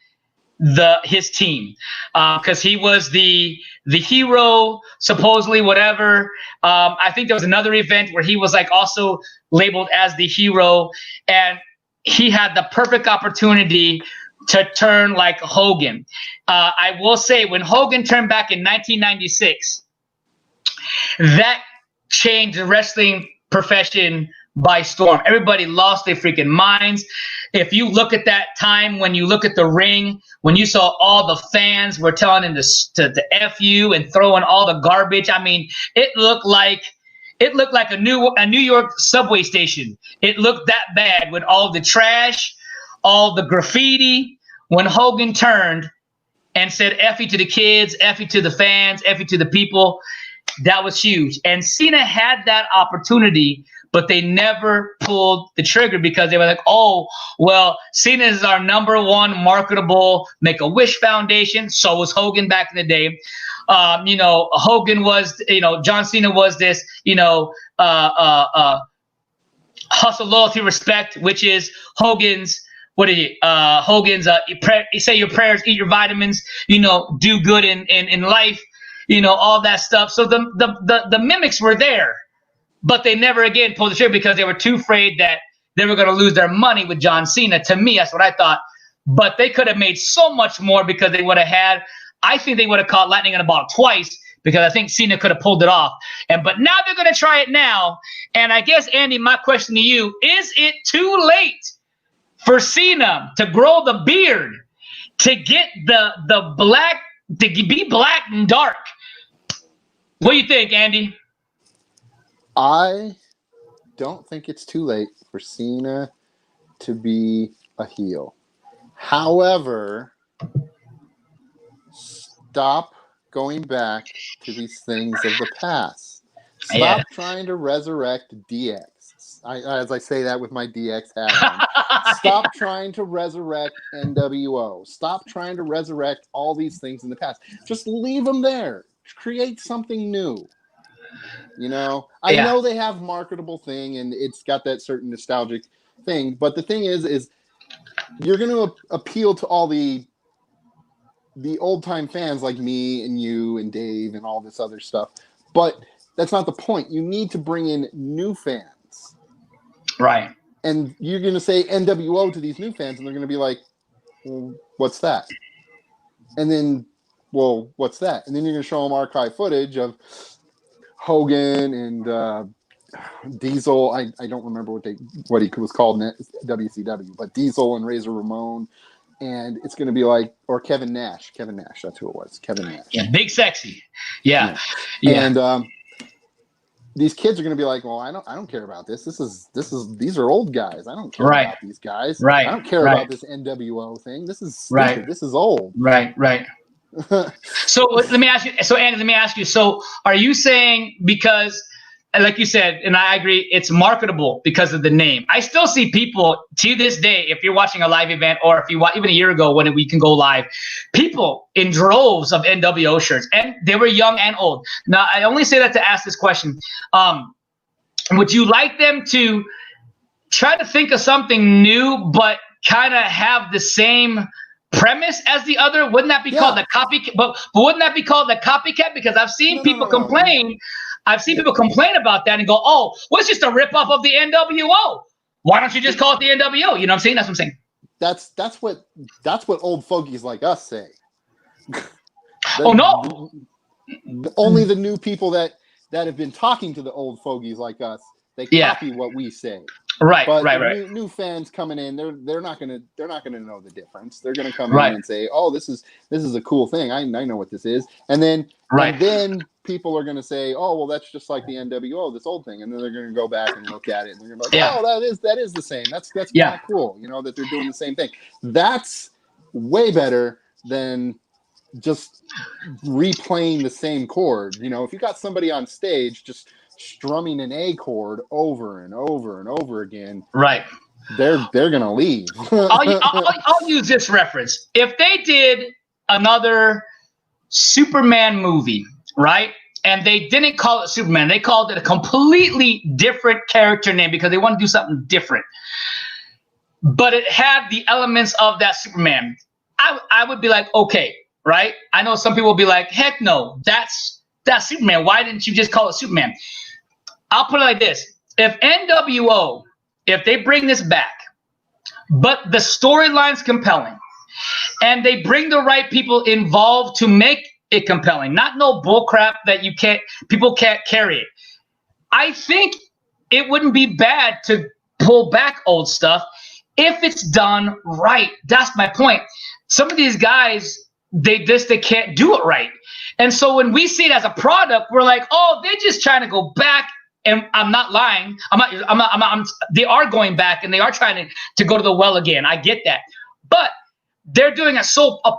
his team because he was the hero, supposedly, whatever. I think there was another event where he was like also labeled as the hero, and he had the perfect opportunity to turn like Hogan. I will say when Hogan turned back in 1996, that changed the wrestling profession by storm. Everybody lost their freaking minds. If you look at that time, when you look at the ring, when you saw all the fans were telling him to F you and throwing all the garbage, I mean, it looked like a New York subway station. It looked that bad with all the trash, all the graffiti. When Hogan turned and said F you to the kids, F you to the fans, F you to the people. That was huge. And Cena had that opportunity, but they never pulled the trigger because they were like, oh, well, Cena is our #1 marketable Make-A-Wish Foundation. So was Hogan back in the day. Hogan was, John Cena was this, hustle, loyalty, respect, which is Hogan's, Hogan's, say your prayers, eat your vitamins, do good in life, all that stuff. So the mimics were there, but they never again pulled the trigger because they were too afraid that they were going to lose their money with John Cena. To me, that's what I thought. But they could have made so much more because they would have had, I think they would have caught lightning in a bottle twice, because I think Cena could have pulled it off. But now they're going to try it now. And I guess, Andy, my question to you, is it too late for Cena to grow the beard, to get the black, to be black and dark? What do you think, Andy? I don't think it's too late for Cena to be a heel. However, stop going back to these things of the past. Stop trying to resurrect DX. As I say that with my DX hat on. Stop trying to resurrect NWO. Stop trying to resurrect all these things in the past. Just leave them there. Create something new. I know they have marketable thing and it's got that certain nostalgic thing, but the thing is you're going to appeal to all the old time fans like me and you and Dave and all this other stuff, but that's not the point. You need to bring in new fans, right? And you're going to say NWO to these new fans, and they're going to be like, well, "What's that?" And then, well, what's that? And then you're going to show them archive footage of Hogan and Diesel. I don't remember what he was called in WCW, but Diesel and Razor Ramon. And it's going to be like, or Kevin Nash. That's who it was. Kevin Nash. Yeah, big sexy. Yeah. And these kids are going to be like, well, I don't care about this. These are old guys. I don't care about these guys. Right. I don't care about this NWO thing. This is stupid. This is old. Right. So let me ask you. So Andy, let me ask you. So are you saying because, like you said, and I agree, it's marketable because of the name? I still see people to this day, if you're watching a live event or if you watch even a year ago when we can go live, people in droves of NWO shirts, and they were young and old. Now, I only say that to ask this question. Would you like them to try to think of something new, but kind of have the same premise as the other? Wouldn't that be called the copycat? But wouldn't that be called the copycat? Because I've seen people complain. I've seen people complain about that and go, oh, well, it's just a ripoff of the NWO. Why don't you just call it the NWO? You know what I'm saying? That's what I'm saying. That's what old fogies like us say. Oh, no. Only the new people that have been talking to the old fogies like us, they copy what we say. Right. New fans coming in, they're not gonna know the difference. They're gonna come in and say, "Oh, this is a cool thing. I know what this is." And then people are gonna say, "Oh, well, that's just like the NWO, this old thing." And then they're gonna go back and look at it, and they're gonna be like, "Oh, that is the same. That's kind of cool. That they're doing the same thing." That's way better than just replaying the same chord. If you got somebody on stage just strumming an A chord over and over and over again, they're gonna leave. I'll use this reference. If they did another Superman movie, right, and they didn't call it Superman, they called it a completely different character name because they want to do something different, but it had the elements of that Superman, I would be like, okay, right? I know some people will be like, heck no, that's Superman. Why didn't you just call it Superman? I'll put it like this. If NWO, if they bring this back, but the storyline's compelling, and they bring the right people involved to make it compelling, not no bullcrap that people can't carry it, I think it wouldn't be bad to pull back old stuff if it's done right. That's my point. Some of these guys, they can't do it right. And so when we see it as a product, we're like, oh, they're just trying to go back. And I'm not lying. They are going back and they are trying to go to the well again. I get that. But they're doing a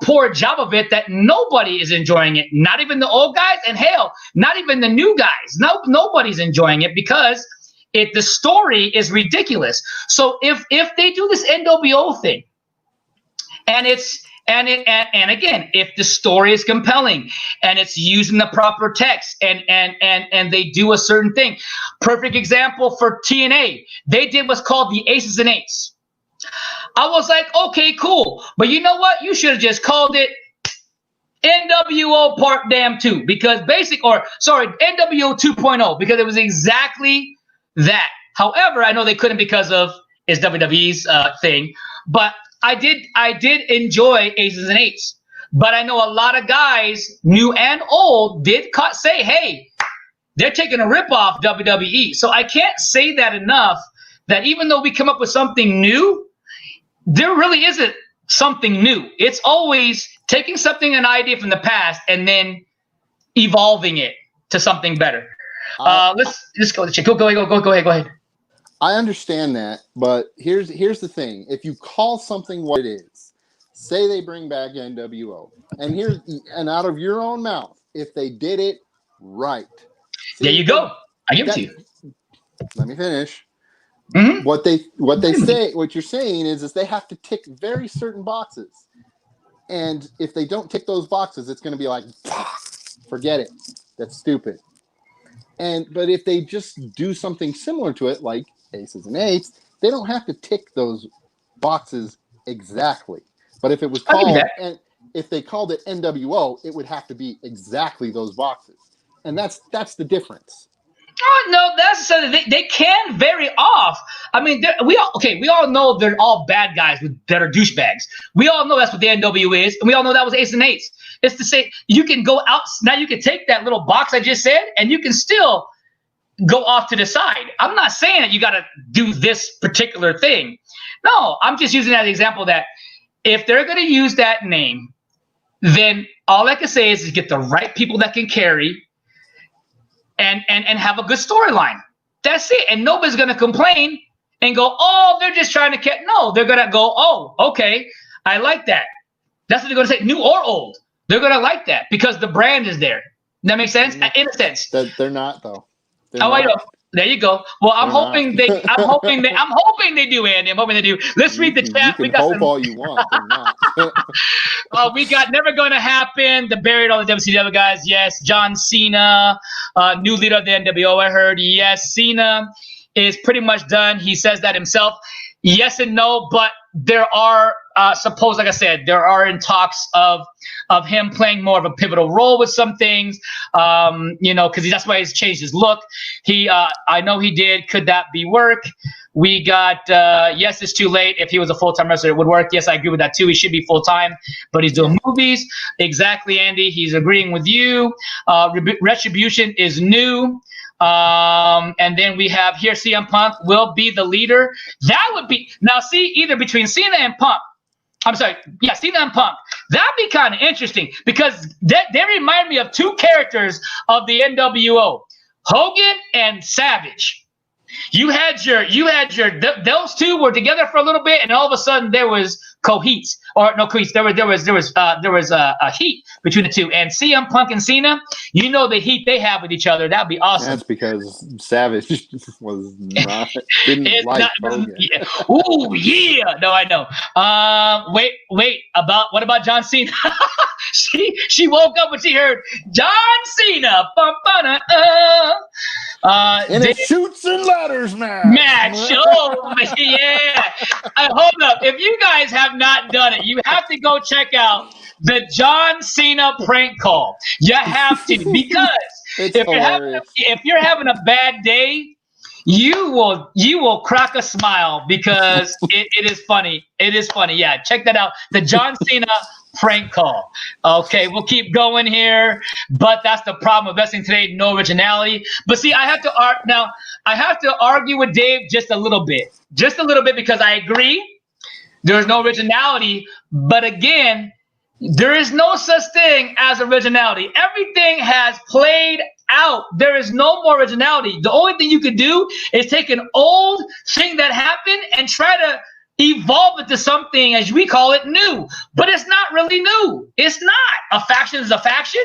poor job of it that nobody is enjoying it. Not even the old guys, and hell, not even the new guys. Nobody's enjoying it because the story is ridiculous. So if they do this NWO thing, and again, if the story is compelling and it's using the proper text and they do a certain thing. Perfect example for TNA. They did what's called the Aces and Eights. I was like, okay, cool. But you know what? You should have just called it NWO Part Damn 2 because NWO 2.0 because it was exactly that. However, I know they couldn't because of it's WWE's thing, but I did enjoy Aces and Eights. But I know a lot of guys, new and old, did say, hey, they're taking a rip off WWE. So I can't say that enough, that even though we come up with something new, there really isn't something new. It's always taking an idea from the past and then evolving it to something better. Let's go. Go ahead. I understand that, but here's the thing. If you call something what it is, say they bring back NWO, and out of your own mouth, if they did it right. There you go. I give it to you. Let me finish. Mm-hmm. What you're saying is they have to tick very certain boxes. And if they don't tick those boxes, it's going to be like, forget it. That's stupid. But if they just do something similar to it, like Aces and Eights, they don't have to tick those boxes exactly. But if it was called, and if they called it NWO, it would have to be exactly those boxes. And that's the difference. Oh, no, that's they can vary off. I mean, we all know they're all bad guys that are douchebags. We all know that's what the NWO is, and we all know that was Ace and Eights. It's to say you can go out now. You can take that little box I just said, and you can still go off to the side. I'm not saying that you got to do this particular thing. No, I'm just using that as an example that if they're going to use that name, then all I can say is get the right people that can carry. And have a good storyline. That's it. And nobody's going to complain and go, oh, they're just trying to catch. No, they're going to go, oh, okay, I like that. That's what they're going to say, new or old. They're going to like that because the brand is there. That makes sense? In a sense. They're not, though. I know. There you go. Well, I'm hoping they do, Andy. I'm hoping they do. Let's read the chat. You can hope all you want. They're not. We got Never Gonna Happen. The buried all the WCW guys. Yes. John Cena, new leader of the NWO. I heard. Yes. Cena is pretty much done. He says that himself. Yes and no, but there are like I said, there are in talks of him playing more of a pivotal role with some things, because that's why he's changed his look. I know he did. Could that be work? We got, yes, it's too late. If he was a full-time wrestler, it would work. Yes, I agree with that too. He should be full-time, but he's doing movies. Exactly, Andy. He's agreeing with you. Retribution is new. And then we have here CM Punk will be the leader. That would be now see either between Cena and Punk. Cena and Punk. That'd be kind of interesting because they remind me of two characters of the NWO, Hogan and Savage. You had your those two were together for a little bit, and all of a sudden there was cohetes or no cohetes. There was a heat between the two. And CM Punk and Cena, you know the heat they have with each other. That'd be awesome. That's because Savage didn't like Hogan. Yeah. Ooh yeah, no, I know. Wait. What about John Cena? she woke up when she heard John Cena. And it shoots and ladders match. Oh, yeah. Hold up. If you guys have not done it, you have to go check out the John Cena prank call. You have to, because if you're having a bad day, you will crack a smile because it is funny. It is funny. Yeah, check that out. The John Cena prank call. Okay, we'll keep going here, but that's the problem with wrestling today. No originality. But see, I have to argue with Dave just a little bit, because I agree there's no originality. But again, there is no such thing as originality. Everything has played out. There is no more originality. The only thing you could do is take an old thing that happened and try to evolve evolve into something, as we call it, new. But it's not really new. It's not. A faction is a faction.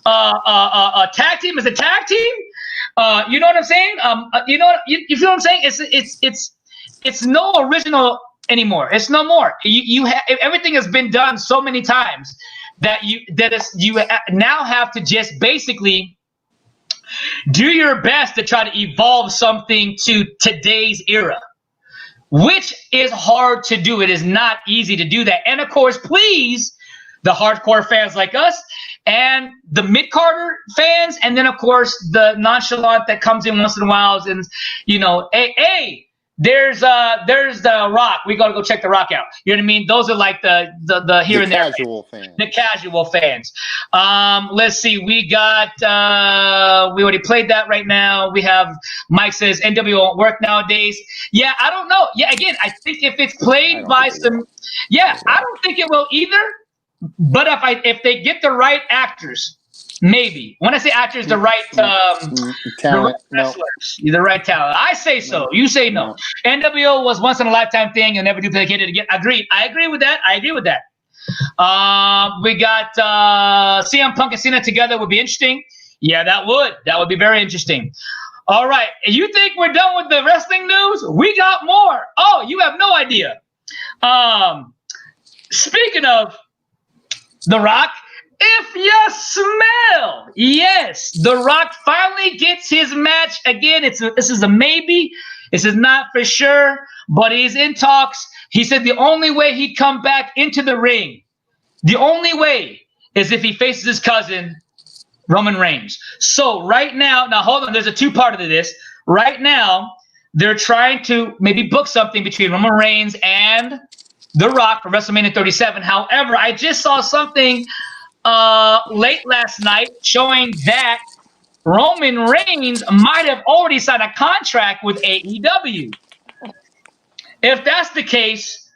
A tag team is a tag team. You know what I'm saying? You feel what I'm saying? It's no original anymore. It's no more. You everything has been done so many times that you now have to just basically do your best to try to evolve something to today's era, which is hard to do. It is not easy to do that. And of course, please, the hardcore fans like us and the mid-carder fans, and then of course the nonchalant that comes in once in a while and, you know, hey, there's the Rock. We gotta go check the Rock out. You know what I mean? Those are like the here and there fans. The casual fans. Let's see. We got we already played that right now. We have Mike says NW won't work nowadays. Yeah, I don't know. Yeah, again, I think if it's played by some, I don't think it will either. But if they get the right actors, maybe. When I say actors, the right talent, the right wrestlers, the right talent. I say so. You say no. NWO was once in a lifetime thing, and never duplicate it again. Agreed. I agree with that. We got CM Punk and Cena together would be interesting. Yeah, that would be very interesting. All right, you think we're done with the wrestling news? We got more. Oh, you have no idea. Speaking of The Rock, if you smell, yes, The Rock finally gets his match again. This is a maybe. This is not for sure, but he's in talks. He said the only way he'd come back into the ring, the only way, is if he faces his cousin, Roman Reigns. So right now, hold on, there's a two-part to this. Right now, they're trying to maybe book something between Roman Reigns and The Rock for WrestleMania 37. However, I just saw something late last night showing that Roman Reigns might have already signed a contract with AEW. If that's the case,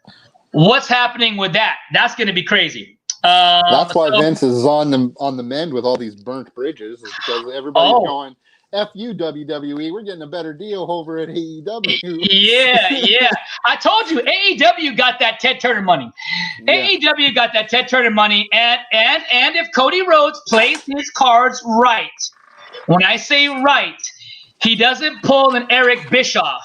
what's happening with that? That's going to be crazy. That's why Vince is on the mend with all these burnt bridges, is because everybody's going, F you, WWE, we're getting a better deal over at AEW. Yeah. I told you, AEW got that Ted Turner money. Yeah. AEW got that Ted Turner money, and if Cody Rhodes plays his cards right, when I say right, he doesn't pull an Eric Bischoff.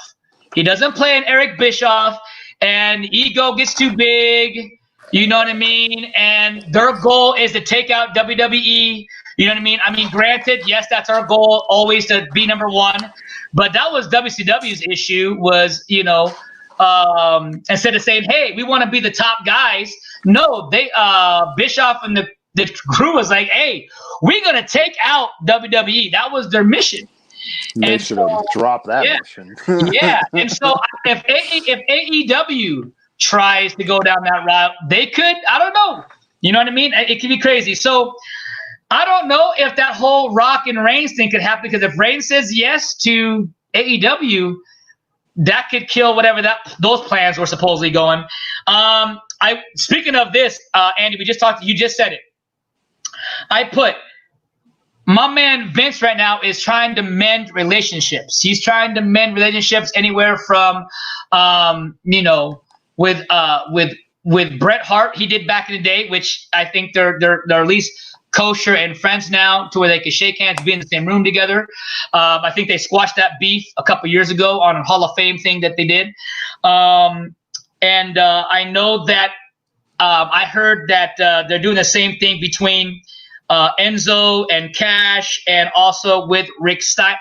He doesn't play an Eric Bischoff, and ego gets too big, you know what I mean? And their goal is to take out WWE. You know what I mean? I mean, granted, yes, that's our goal, always to be number one. But that was WCW's issue was, you know, instead of saying, hey, we want to be the top guys. No, they Bischoff and the crew was like, hey, we're going to take out WWE. That was their mission. They should have dropped that mission. Yeah. And so if AEW tries to go down that route, they could, I don't know. You know what I mean? It could be crazy. So I don't know if that whole Rock and Reigns thing could happen, because if Reigns says yes to AEW, that could kill whatever those plans were supposedly going. Speaking of this, Andy, you just said it. I put my man Vince right now is trying to mend relationships. He's trying to mend relationships anywhere from, you know, with Bret Hart, he did back in the day, which I think they're at least kosher and friends now, to where they can shake hands, be in the same room together. I think they squashed that beef a couple years ago on a Hall of Fame thing that they did. And I know that I heard that they're doing the same thing between Enzo and Cash, and also with Scott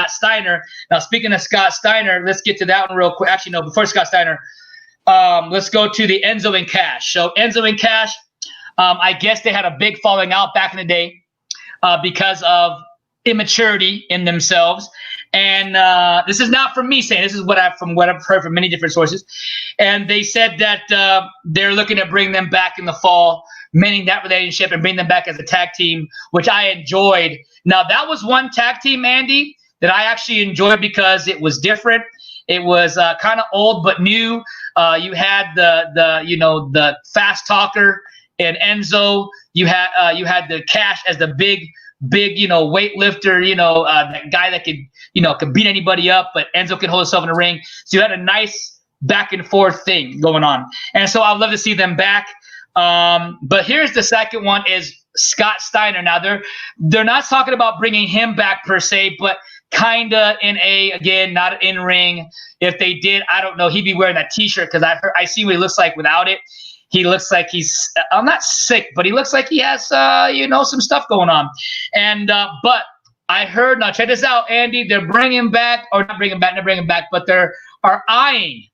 Steiner. Now, speaking of Scott Steiner, let's get to that one real quick. Actually, no, before Scott Steiner, let's go to the Enzo and Cash. So Enzo and Cash, I guess they had a big falling out back in the day because of immaturity in themselves. And this is not from me saying, this is from what I've heard from many different sources. And they said that they're looking to bring them back in the fall, mending that relationship and bring them back as a tag team, which I enjoyed. Now, that was one tag team, Andy, that I actually enjoyed because it was different. It was kind of old but new. You had the fast talker and Enzo. You had the Cash as the big weightlifter. That guy that could beat anybody up, but Enzo could hold himself in the ring. So you had a nice back and forth thing going on. And so I'd love to see them back. But here's the second one is Scott Steiner. Now they're not talking about bringing him back per se, but kind of again, not in ring. If they did, I don't know. He'd be wearing that T-shirt because I see what he looks like without it. He looks like he's, I'm not sick, but he looks like he has, some stuff going on. And, but I heard, now check this out, Andy, they're bringing back, or not bringing back, but they're eyeing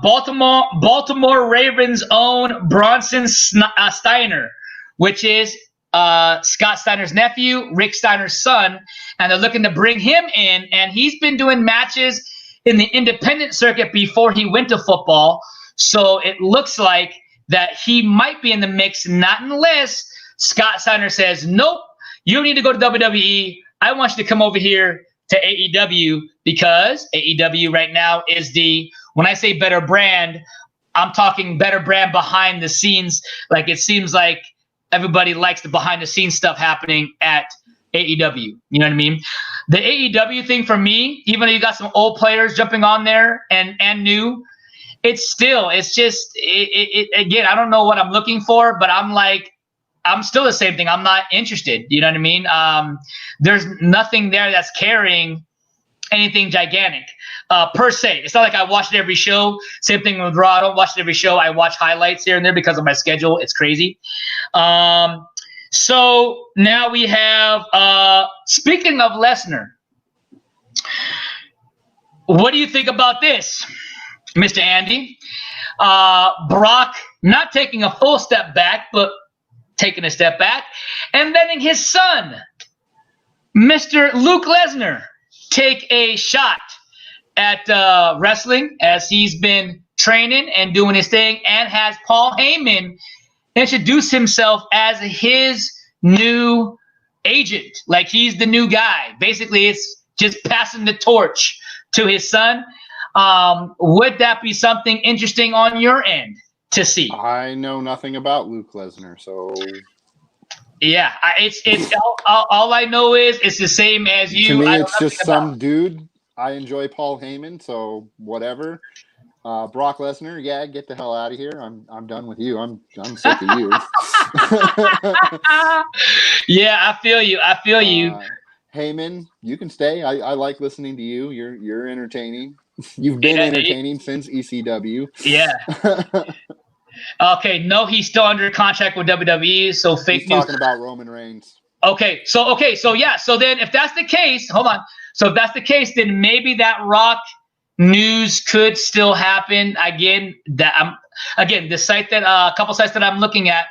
Baltimore Ravens' own Bronson Steiner, which is Scott Steiner's nephew, Rick Steiner's son, and they're looking to bring him in, and he's been doing matches in the independent circuit before he went to football, so it looks like that he might be in the mix, not unless Scott Steiner says, nope, you don't need to go to WWE. I want you to come over here to AEW, because AEW right now is when I say better brand, I'm talking better brand behind the scenes. Like, it seems like everybody likes the behind the scenes stuff happening at AEW. You know what I mean? The AEW thing for me, even though you got some old players jumping on there and new, it's just again, I don't know what I'm looking for, but I'm still the same thing. I'm not interested. You know what I mean? There's nothing there that's carrying anything gigantic per se. It's not like I watched every show. Same thing with Raw. I don't watch every show. I watch highlights here and there because of my schedule. It's crazy. So now we have, speaking of Lesnar, what do you think about this, Mr. Andy? Brock not taking a full step back, but taking a step back, and letting his son, Mr. Luke Lesnar, take a shot at wrestling as he's been training and doing his thing, and has Paul Heyman introduce himself as his new agent. Like, he's the new guy. Basically, it's just passing the torch to his son. Would that be something interesting on your end to see? I know nothing about Luke Lesnar, so yeah, it's all I know is it's the same as you. To me, it's just some dude. I enjoy Paul Heyman, so whatever. Brock Lesnar, yeah, get the hell out of here. I'm done with you. I'm sick of you. Yeah, I feel you. Heyman, you can stay. I like listening to you. You're entertaining. You've been entertaining since ECW. Yeah. Okay, no, he's still under contract with WWE, so fake he's news. Talking about Roman Reigns. Okay, so yeah, so then if that's the case, hold on. So if that's the case, then maybe that Rock news could still happen. Again, the site that a couple sites that I'm looking at,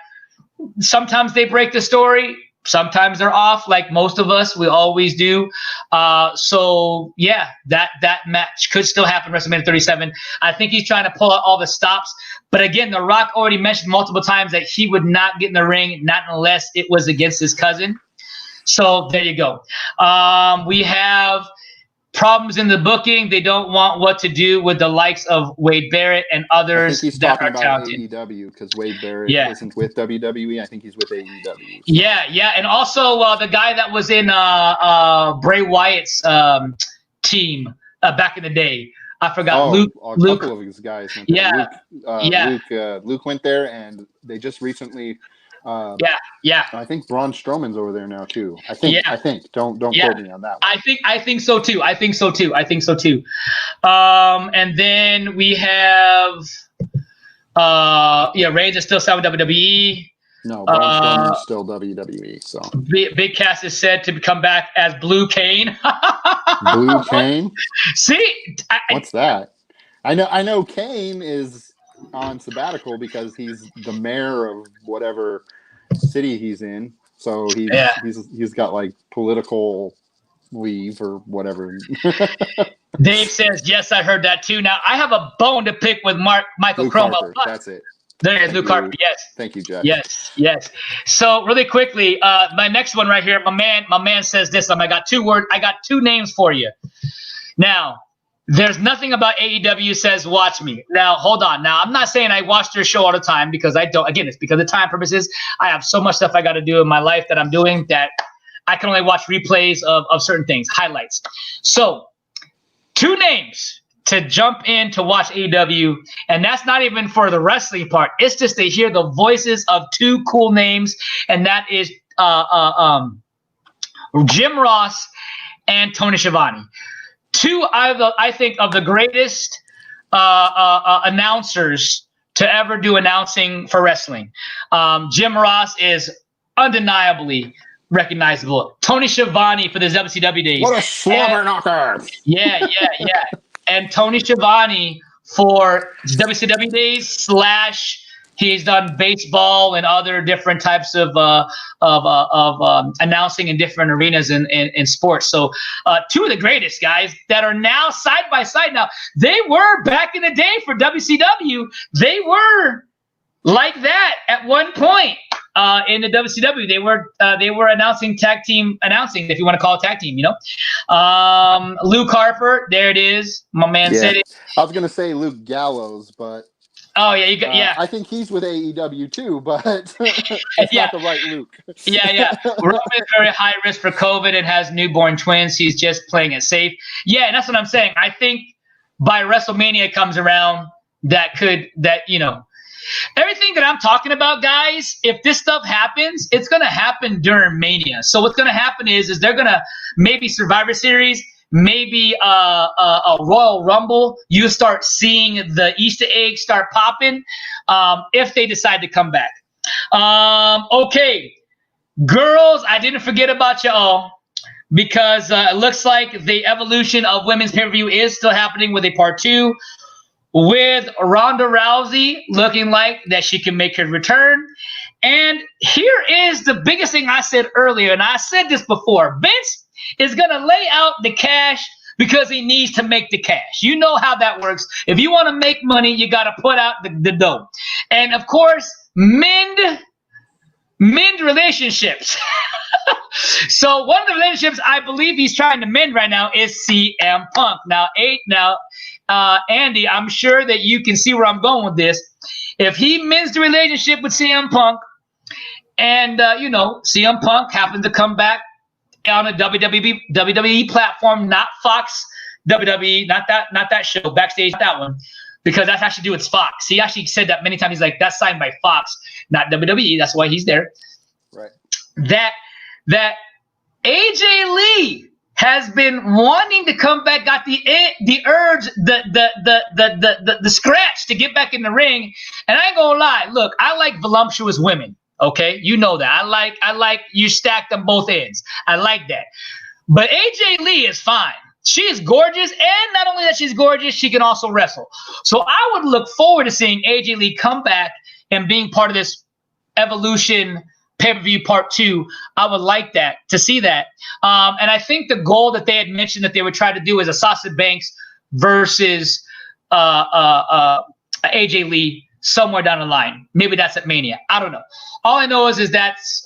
sometimes they break the story, sometimes they're off, like most of us, we always do. So yeah, that match could still happen WrestleMania 37. I think he's trying to pull out all the stops. But again, The Rock already mentioned multiple times that he would not get in the ring, not unless it was against his cousin. So there you go. We have problems in the booking. They don't want what to do with the likes of Wade Barrett and others that are talented. AEW, because Wade Barrett isn't with WWE. I think he's with AEW. So. Yeah. And also the guy that was in Bray Wyatt's team back in the day. I forgot. Luke. A couple of his guys went there. Luke went there, and they just recently. I think Braun Strowman's over there now too. I think. Don't quote me on that one. I think so too. And then we have Reigns is still signed with WWE. No, Braun Strowman's still WWE. So Big Cass is said to come back as Blue Kane. Blue Kane? See, what's that? I know Kane is on sabbatical because he's the mayor of whatever city he's in. So he's got like political leave or whatever. Dave says, yes, I heard that too. Now I have a bone to pick with Michael Cromwell. That's it. There is Luke Harper. Yes. Thank you, Jack. Yes. So really quickly, my next one right here, my man says this. I got two names for you. Now, there's nothing about AEW says watch me. Now, hold on. Now, I'm not saying I watch their show all the time because I don't. Again, it's because of time purposes. I have so much stuff I got to do in my life that I'm doing that I can only watch replays of certain things, highlights. So 2 names to jump in to watch AEW, and that's not even for the wrestling part. It's just to hear the voices of 2 cool names, and that is Jim Ross and Tony Schiavone. 2 I think of the greatest announcers to ever do announcing for wrestling. Jim Ross is undeniably recognizable. Tony Schiavone for the WCW days. What a slobber knocker! Yeah. And Tony Schiavone for WCW days / he's done baseball and other different types of announcing in different arenas in sports. So 2 of the greatest guys that are now side by side. Now, they were back in the day for WCW. They were like that at one point in the WCW. They were announcing tag team announcing, if you want to call it tag team, Luke Harper, there it is. My man said it. I was gonna say Luke Gallows, but oh yeah, I think he's with AEW too, but it's not the right Luke. Yeah. Roman is very high risk for COVID and has newborn twins. He's just playing it safe. Yeah, and that's what I'm saying. I think by WrestleMania comes around, everything that I'm talking about, guys, if this stuff happens, it's going to happen during Mania. So what's going to happen is they're going to maybe Survivor Series, maybe a Royal Rumble. You start seeing the Easter eggs start popping if they decide to come back. Okay, girls, I didn't forget about y'all because it looks like the evolution of women's pay-per-view is still happening with a part 2. With Ronda Rousey looking like that she can make her return. And here is the biggest thing I said earlier, and I said this before. Vince is going to lay out the cash because he needs to make the cash. You know how that works. If you want to make money, you got to put out the dough. And, of course, mend relationships. So one of the relationships I believe he's trying to mend right now is CM Punk. Now, Andy, I'm sure that you can see where I'm going with this. If he mends the relationship with CM Punk, and CM Punk happens to come back on a WWE platform, not Fox WWE, not that show, Backstage, that one, because that's actually do with Fox. He actually said that many times. He's like, that's signed by Fox, not WWE. That's why he's there. Right. That AJ Lee has been wanting to come back, got the urge, the scratch to get back in the ring. And I ain't gonna lie, look, I like voluptuous women. Okay, you know that. I like you stacked on both ends. I like that. But AJ Lee is fine. She is gorgeous, and not only that she's gorgeous, she can also wrestle. So I would look forward to seeing AJ Lee come back and being part of this Evolution pay-per-view part 2. I would like that, to see that. And I think the goal that they had mentioned that they would try to do is a Sasha Banks versus AJ Lee somewhere down the line. Maybe that's at Mania. I don't know. All I know is that's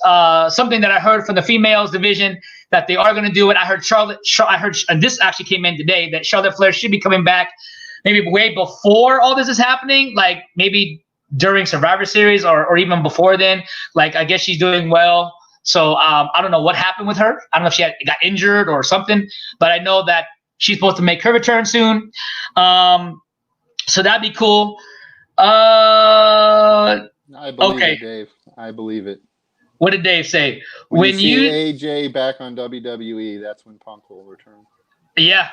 something that I heard from the females division that they are going to do it. I heard and this actually came in today, that Charlotte Flair should be coming back maybe way before all this is happening, like maybe during Survivor Series or even before then. Like, I guess she's doing well. So I don't know what happened with her. I don't know if she got injured or something, but I know that she's supposed to make her return soon. So that'd be cool. I believe it, Dave. I believe it. What did Dave say? When you see AJ back on WWE, that's when Punk will return. Yeah,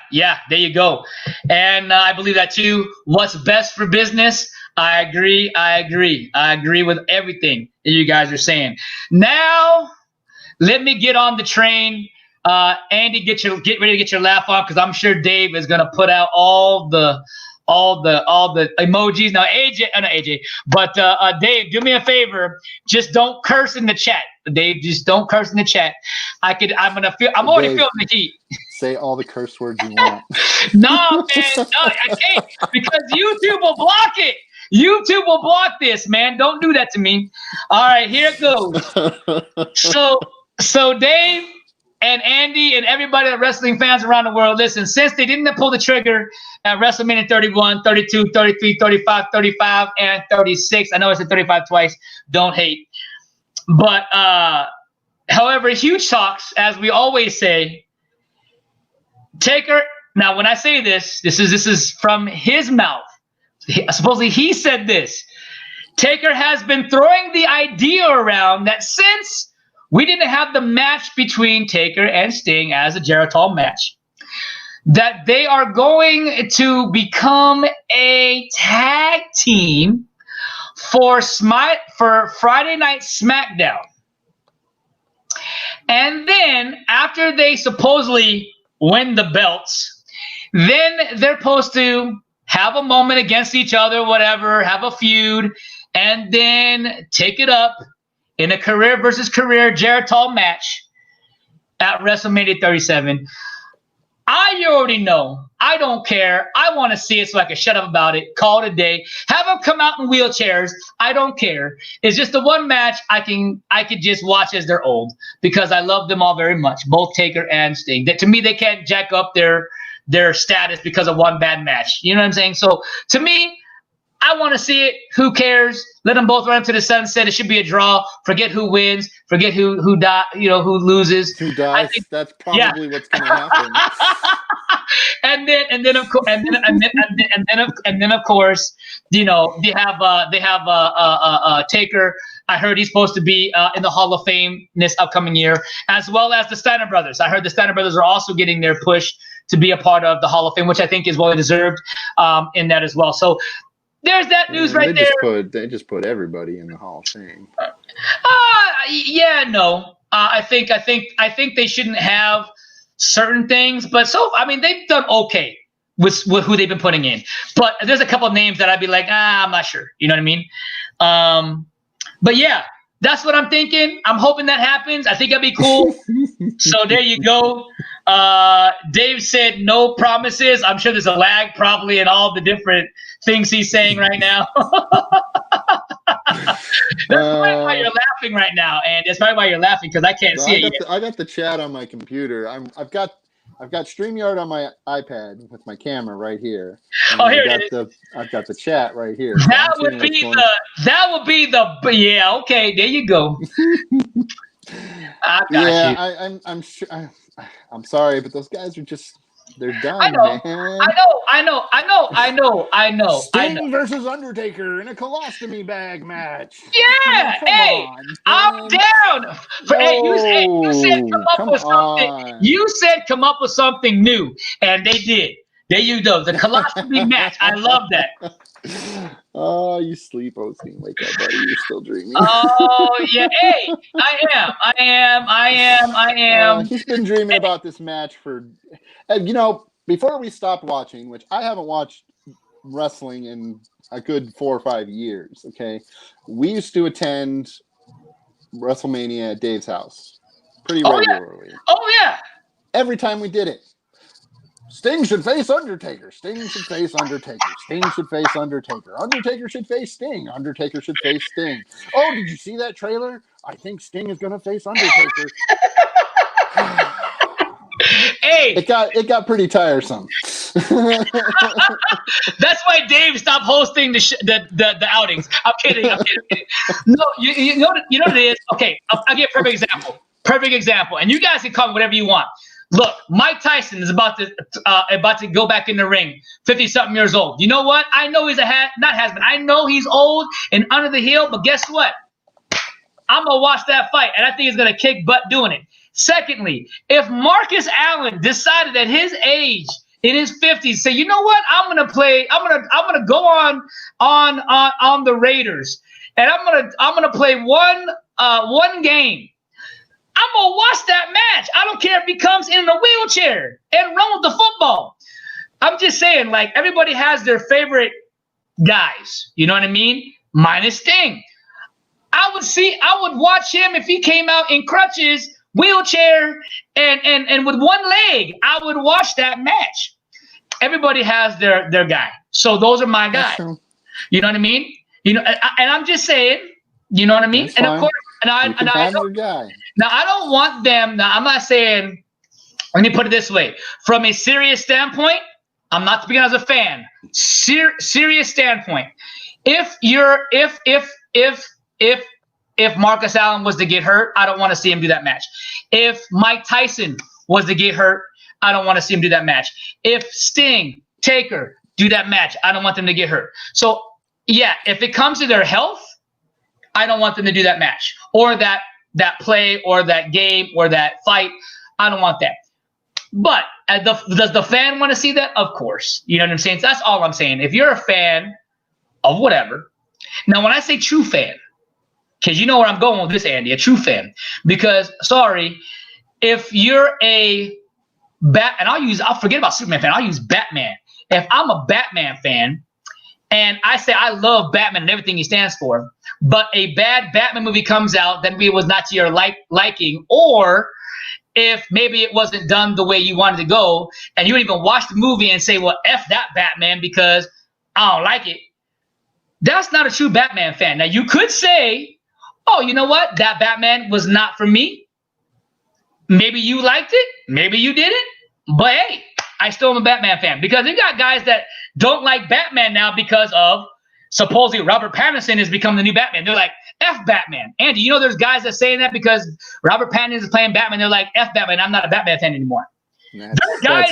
there you go. And I believe that too. What's best for business? I agree with everything that you guys are saying. Now, let me get on the train. Andy, get ready to get your laugh on, because I'm sure Dave is gonna put out all the emojis. Now, Dave, do me a favor. Just don't curse in the chat. Dave, just don't curse in the chat. I'm already feeling the heat. Say all the curse words you want. No, man, I can't, because YouTube will block it. YouTube will block this, man. Don't do that to me. All right, here it goes. So Dave and Andy and everybody, wrestling fans around the world, listen, since they didn't pull the trigger at WrestleMania 31, 32, 33, 35, 35, and 36. I know I said 35 twice. Don't hate. But, however, huge talks, as we always say, Taker Now, when I say this is from his mouth. Supposedly he said this. Taker has been throwing the idea around that since we didn't have the match between Taker and Sting as a Geritol match, that they are going to become a tag team for Friday Night SmackDown. And then after they supposedly win the belts, then they're supposed to have a moment against each other, whatever, have a feud, and then take it up in a career versus career Geritol match at WrestleMania 37. I already know. I don't care. I want to see it so I can shut up about it. Call it a day. Have them come out in wheelchairs. I don't care. It's just the one match I could just watch as they're old because I love them all very much, both Taker and Sting. To me, they can't jack up their status because of one bad match. You know what I'm saying? So to me, I want to see it. Who cares? Let them both run to the sunset. It should be a draw. Forget who wins. Forget who loses. Who dies? That's probably what's going to happen. and then of course, they have Taker. I heard he's supposed to be in the Hall of Fame this upcoming year, as well as the Steiner brothers. I heard the Steiner brothers are also getting their push to be a part of the Hall of Fame, which I think is well deserved in that as well. So there's that news right there. They just put everybody in the Hall of Fame. I think they shouldn't have certain things, but they've done okay with who they've been putting in. But there's a couple of names that I'd be like, I'm not sure. You know what I mean? But yeah, that's what I'm thinking. I'm hoping that happens. I think that'd be cool. So there you go. Dave said no promises. I'm sure there's a lag probably in all the different things he's saying right now. That's probably why you're laughing right now, and that's probably why you're laughing because I can't see it yet. I got the chat on my computer. I've got StreamYard on my iPad with my camera right here. Oh, here it is. I've got the chat right here. That would be yeah. Okay, there you go. I got you. I'm sure. I'm sorry, but those guys are they're done, I know. Sting versus Undertaker in a colostomy bag match. Yeah, I'm down. You said come up with something. You said come up with something new, and they did. There you go. The colostomy match. I love that. Oh, you sleep, Osteen. Wake up, buddy. You're still dreaming. Oh, yeah. Hey, I am. He's been dreaming about this match for, before we stopped watching, which I haven't watched wrestling in a good 4 or 5 years, okay? We used to attend WrestleMania at Dave's house pretty regularly. Oh, yeah. Every time we did it. Sting should face Undertaker. Sting should face Undertaker. Sting should face Undertaker. Undertaker should face Sting. Undertaker should face Sting. Oh, did you see that trailer? I think Sting is going to face Undertaker. Hey, it got pretty tiresome. That's why Dave stopped hosting the outings. I'm kidding. No, you know what it is. Okay, I'll give a perfect example, and you guys can call me whatever you want. Look, Mike Tyson is about to go back in the ring, 50-something years old. You know what? I know he's not has-been. I know he's old and under the hill, but guess what? I'm going to watch that fight, and I think he's going to kick butt doing it. Secondly, if Marcus Allen decided at his age, in his 50s, say, you know what? I'm going to go on the Raiders, and I'm going to play one game. I'm going to watch that match. I don't care if he comes in a wheelchair and run with the football. I'm just saying, like, everybody has their favorite guys. You know what I mean? Minus Sting. I would watch him if he came out in crutches, wheelchair, and with one leg. I would watch that match. Everybody has their guy. So those are my guys. You know what I mean? And I'm just saying, you know what I mean? That's and fine. of course, I don't want them. Now, I'm not saying. Let me put it this way: from a serious standpoint, I'm not speaking as a fan. Serious standpoint. If Marcus Allen was to get hurt, I don't want to see him do that match. If Mike Tyson was to get hurt, I don't want to see him do that match. If Sting, Taker do that match, I don't want them to get hurt. So yeah, if it comes to their health, I don't want them to do that match or that play or that game or that fight. I don't want that. But does the fan want to see that? Of course. You know what I'm saying? So that's all I'm saying. If you're a fan of whatever. Now, when I say true fan, because you know where I'm going with this, Andy, a true fan. Because, sorry, if you're and I'll forget about Superman fan. I'll use Batman. If I'm a Batman fan and I say I love Batman and everything he stands for, but a bad Batman movie comes out that maybe it was not to your liking, or if maybe it wasn't done the way you wanted to go, and you didn't even watch the movie and say, well, F that Batman because I don't like it, that's not a true Batman fan. Now, you could say, oh, you know what? That Batman was not for me. Maybe you liked it. Maybe you didn't. But, hey, I still am a Batman fan. Because you got guys that don't like Batman now because of supposedly Robert Pattinson has become the new Batman. They're like, F Batman. Andy, you know there's guys that saying that because Robert Pattinson is playing Batman. They're like, F Batman. I'm not a Batman fan anymore. That's dumb.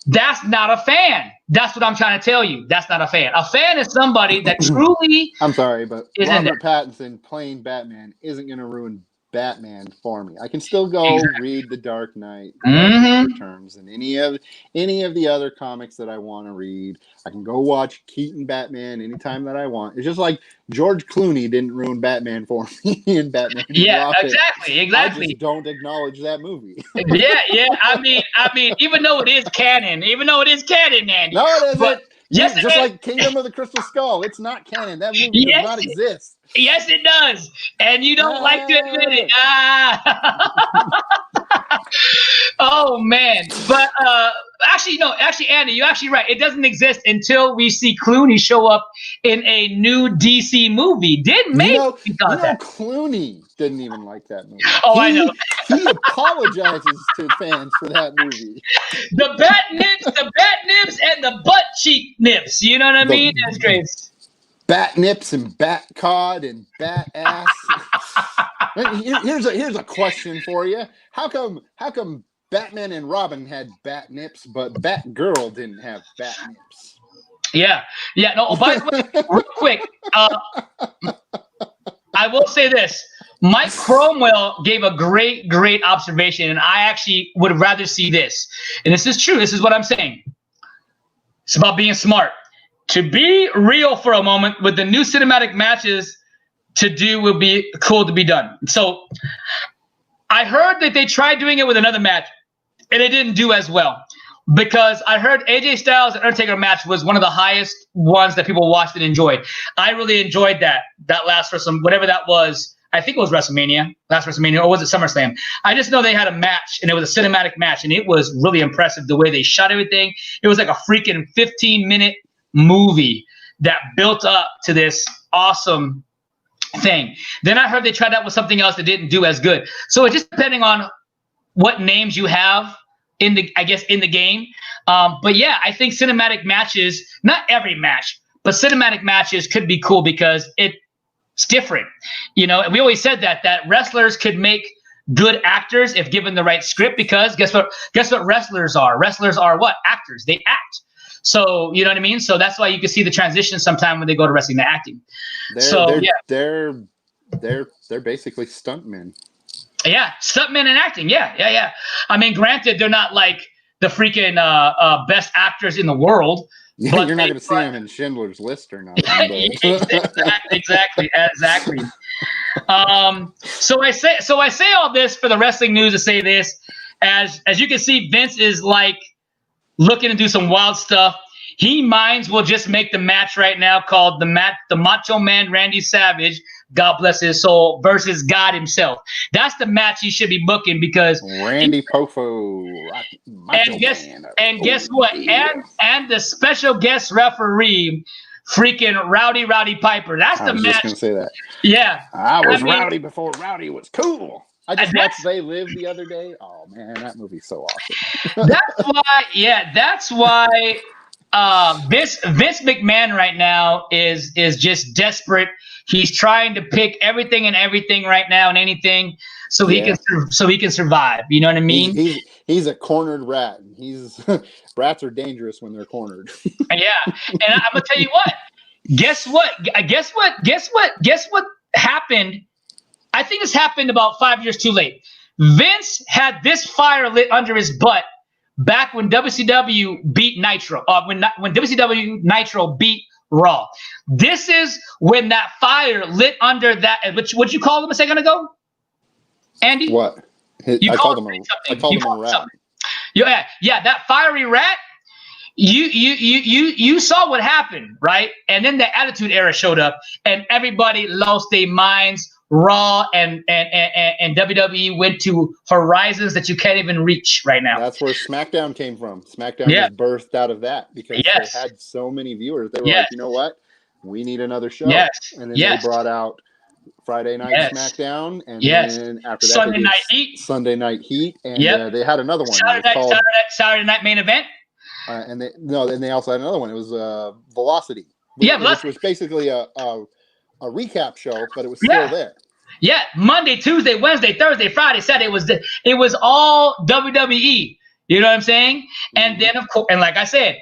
That's not a fan. That's what I'm trying to tell you. That's not a fan. A fan is somebody that truly. I'm sorry, but Robert Pattinson playing Batman isn't going to ruin Batman for me. I can still go read The Dark Knight Returns and any of the other comics that I want to read. I can go watch Keaton Batman anytime that I want. It's just like George Clooney didn't ruin Batman for me in Batman. Yeah, exactly. I just don't acknowledge that movie. yeah. I mean, even though it is canon, Andy. No, it isn't. But, yes, just like Kingdom of the Crystal Skull, it's not canon. That movie does not exist. Yes, it does, and you don't like to admit it. Oh man, but actually, Andy, you're actually right. It doesn't exist until we see Clooney show up in a new DC movie. Clooney didn't even like that movie. Oh, I know. He apologizes to fans for that movie. The bat nips, and the butt cheek nips. You know what I mean? That's great. Bat nips and bat cod and bat ass. Here's a question for you. How come Batman and Robin had bat nips, but Batgirl didn't have bat nips? Yeah. No. By the way, real quick, I will say this. Mike Cromwell gave a great observation, and I actually would rather see this. And this is true. This is what I'm saying. It's about being smart. To be real for a moment, with the new cinematic matches to do will be cool to be done. So I heard that they tried doing it with another match, and it didn't do as well. Because I heard AJ Styles and Undertaker match was one of the highest ones that people watched and enjoyed. I really enjoyed that last whatever that was. I think it was last WrestleMania, or was it SummerSlam? I just know they had a match, and it was a cinematic match, and it was really impressive the way they shot everything. It was like a freaking 15-minute movie that built up to this awesome thing. Then I heard they tried out with something else that didn't do as good. So it's just depending on what names you have in the game. But yeah, I think cinematic matches, not every match, but cinematic matches could be cool because it's different. You know, and we always said that wrestlers could make good actors if given the right script, because guess what wrestlers are? Wrestlers are what? Actors. They act. So, you know what I mean? So that's why you can see the transition sometime when they go to wrestling to acting. They're basically stuntmen. Yeah, stuntmen and acting. Yeah. I mean, granted, they're not like the freaking best actors in the world. Yeah, you're not going to see them in Schindler's List or not. Exactly. So I say all this for the wrestling news to say this. As you can see, Vince is like looking to do some wild stuff. He will just make the match right now called the Macho Man Randy Savage, God bless his soul, versus God himself. That's the match he should be booking, because Randy Poffo. And guess what? And the special guest referee, freaking Rowdy Piper. That's the match. I was just going to say that. Yeah. I was rowdy before rowdy was cool. I just watched They Live the other day. Oh man, that movie's so awesome. That's why Vince McMahon right now is just desperate. He's trying to pick everything and everything right now and anything so he can survive. You know what I mean? He's a cornered rat. Rats are dangerous when they're cornered. Yeah, and I'm gonna tell you what. Guess what happened? I think this happened about 5 years too late. Vince had this fire lit under his butt back when WCW beat Nitro. When WCW Nitro beat Raw. This is when that fire lit under that. What'd you call him a second ago, Andy? What? I called him a rat. Yeah, that fiery rat. You saw what happened, right? And then the Attitude Era showed up, and everybody lost their minds. Raw and WWE went to horizons that you can't even reach right now. That's where SmackDown came from. SmackDown was birthed out of that because they had so many viewers. They were like, you know what? We need another show. Yes. And then they brought out Friday Night SmackDown, and then after that, Sunday Night Heat. Sunday Night Heat, and they had another one. Saturday Night Main Event. And they also had another one. It was Velocity. Which was basically a recap show, but it was still there. Yeah, Monday, Tuesday, Wednesday, Thursday, Friday, Saturday. It was all WWE. You know what I'm saying? And then of course, and like I said,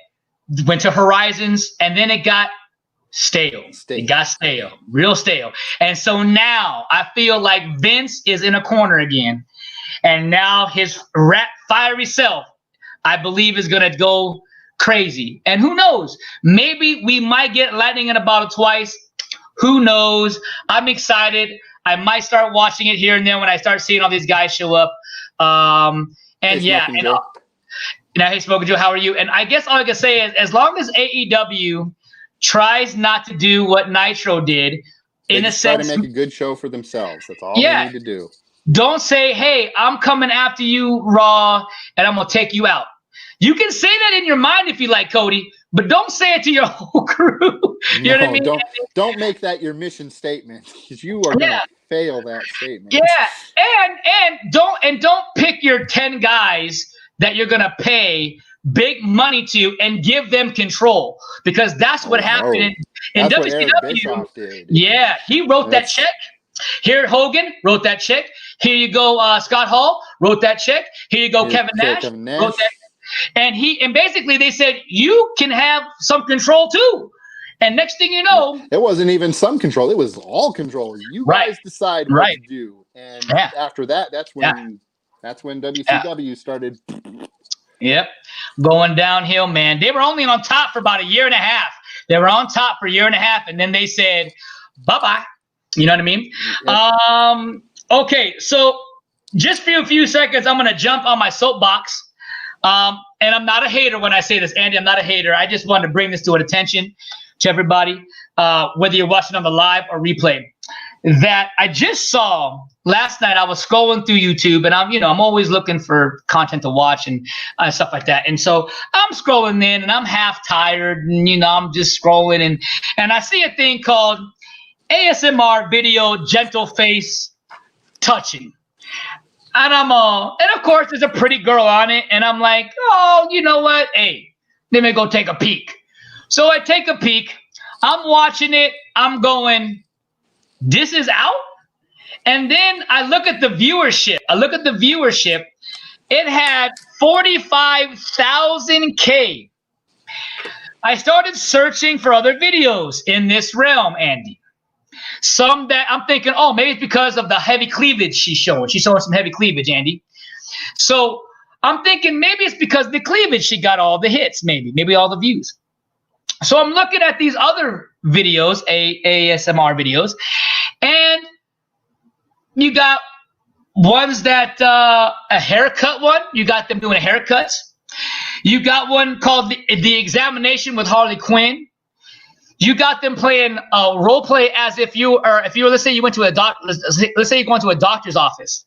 went to Horizons, and then it got stale. It got stale, real stale. And so now I feel like Vince is in a corner again, and now his rat fiery self, I believe, is gonna go crazy. And who knows? Maybe we might get lightning in a bottle twice. Who knows? I'm excited. I might start watching it here and there when I start seeing all these guys show up. Hey, Smoking Joe, how are you? And I guess all I can say is, as long as AEW tries not to do what Nitro did, in a sense, try to make a good show for themselves. That's all they need to do. Don't say, "Hey, I'm coming after you, Raw, and I'm gonna take you out." You can say that in your mind if you like, Cody, but don't say it to your whole crew. You know what I mean? Don't make that your mission statement, because you are gonna fail that statement. Yeah, and don't pick your 10 guys that you're gonna pay big money to and give them control, because that's what happened in WCW. Yeah, he wrote that check. Here, Hogan wrote that check. Here you go, Scott Hall wrote that check. Here you go, Kevin Nash wrote that. And basically they said, you can have some control too. And next thing you know, it wasn't even some control. It was all control. You guys decide what to do. And after that, that's when WCW started. Yep. Going downhill, man. They were only on top for about a year and a half. They were on top for a year and a half. And then they said, bye-bye. You know what I mean? Yep. Okay. So just for a few seconds, I'm going to jump on my soapbox. And I'm not a hater when I say this, Andy. I'm not a hater. I just wanted to bring this to an attention to everybody, whether you're watching on the live or replay. That I just saw last night. I was scrolling through YouTube, and I'm always looking for content to watch and stuff like that. And so I'm scrolling in, and I'm half tired, and I'm just scrolling, and I see a thing called ASMR video, gentle face touching. And and of course, there's a pretty girl on it. And I'm like, oh, you know what? Hey, let me go take a peek. So I take a peek. I'm watching it. I'm going, this is out? And then I look at the viewership. It had 45,000K. I started searching for other videos in this realm, Andy. Some that I'm thinking, oh, maybe it's because of the heavy cleavage she's showing. She's showing some heavy cleavage, Andy. So I'm thinking maybe it's because of the cleavage she got all the hits, maybe all the views. So I'm looking at these other videos, ASMR videos, and you got ones that a haircut one. You got them doing haircuts. You got one called the Examination with Harley Quinn. You got them playing a role play as if you were, let's say you went to a doctor, let's say you're going to a doctor's office.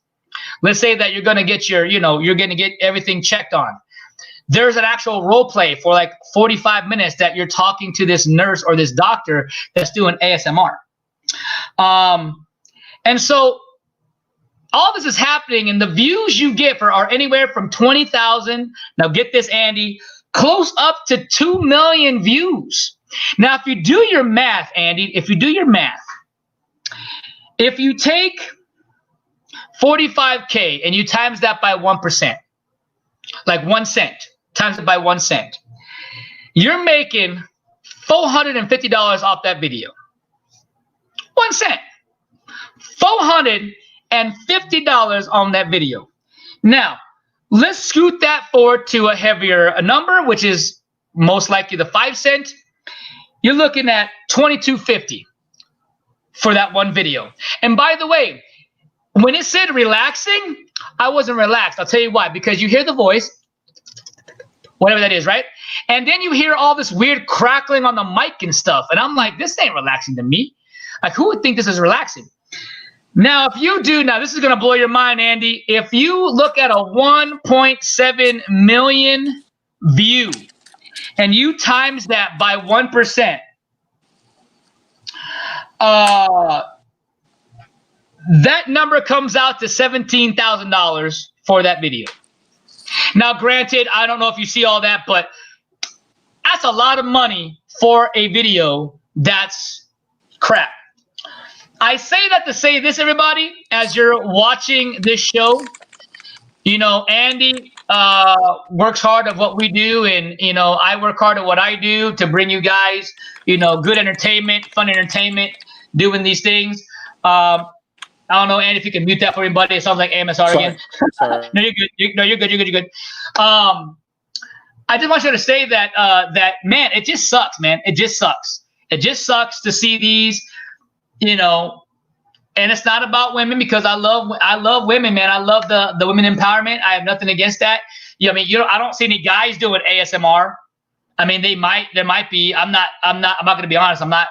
Let's say that you're going to get you're going to get everything checked on. There's an actual role play for like 45 minutes that you're talking to this nurse or this doctor that's doing ASMR. And so all this is happening, and the views you get are anywhere from 20,000. Now get this, Andy, close up to 2 million views. Now, if you do your math, Andy, if you take 45K and you times that by 1%, like 1 cent, times it by 1 cent, you're making $450 off that video. 1 cent. $450 on that video. Now, let's scoot that forward to a heavier number, which is most likely the 5 cent. You're looking at $22.50 for that one video. And by the way, when it said relaxing, I wasn't relaxed. I'll tell you why. Because you hear the voice, whatever that is, right? And then you hear all this weird crackling on the mic and stuff. And I'm like, this ain't relaxing to me. Like, who would think this is relaxing? Now, if you do, now this is going to blow your mind, Andy. If you look at a 1.7 million view and you times that by 1%, that number comes out to $17,000 for that video. Now, granted, I don't know if you see all that, but that's a lot of money for a video that's crap. I say that to say this, everybody, as you're watching this show, you know, Andy works hard at what we do, and, you know, I work hard at what I do to bring you guys, you know, good entertainment, fun entertainment, doing these things. I don't know, Andy, if you can mute that for everybody. It sounds like AMSR again. Sorry. No, you're good. You're good. You're good. I just want you to say that, man, it just sucks, man. It just sucks. It just sucks to see these, you know, and it's not about women, because I love women, man. I love the women empowerment. I have nothing against that. I mean, I don't see any guys doing ASMR. I mean, there might be. I'm not going to be honest. I'm not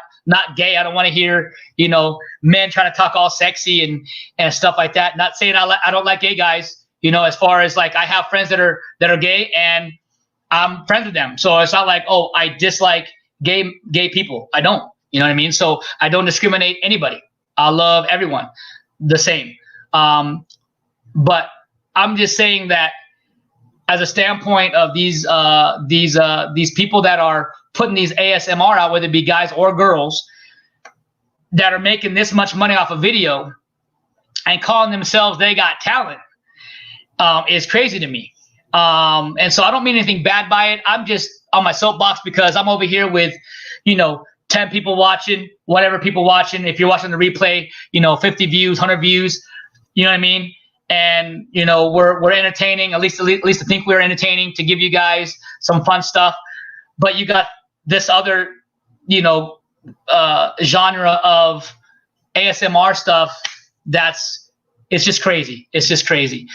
gay. I don't want to hear, you know, men trying to talk all sexy and stuff like that. Not saying I don't like gay guys, you know, as far as like I have friends that are gay and I'm friends with them. So it's not like, oh, I dislike gay people. I don't, you know what I mean? So I don't discriminate anybody. I love everyone the same. But I'm just saying that as a standpoint of these people that are putting these ASMR out, whether it be guys or girls, that are making this much money off a video and calling themselves they got talent, is crazy to me. And so I don't mean anything bad by it. I'm just on my soapbox because I'm over here with, you know, 10 people watching, whatever people watching. If you're watching the replay, you know, 50 views, 100 views, you know what I mean? And, you know, we're entertaining, at least I think we're entertaining to give you guys some fun stuff. But you got this other, you know, genre of ASMR stuff it's just crazy. It's just crazy.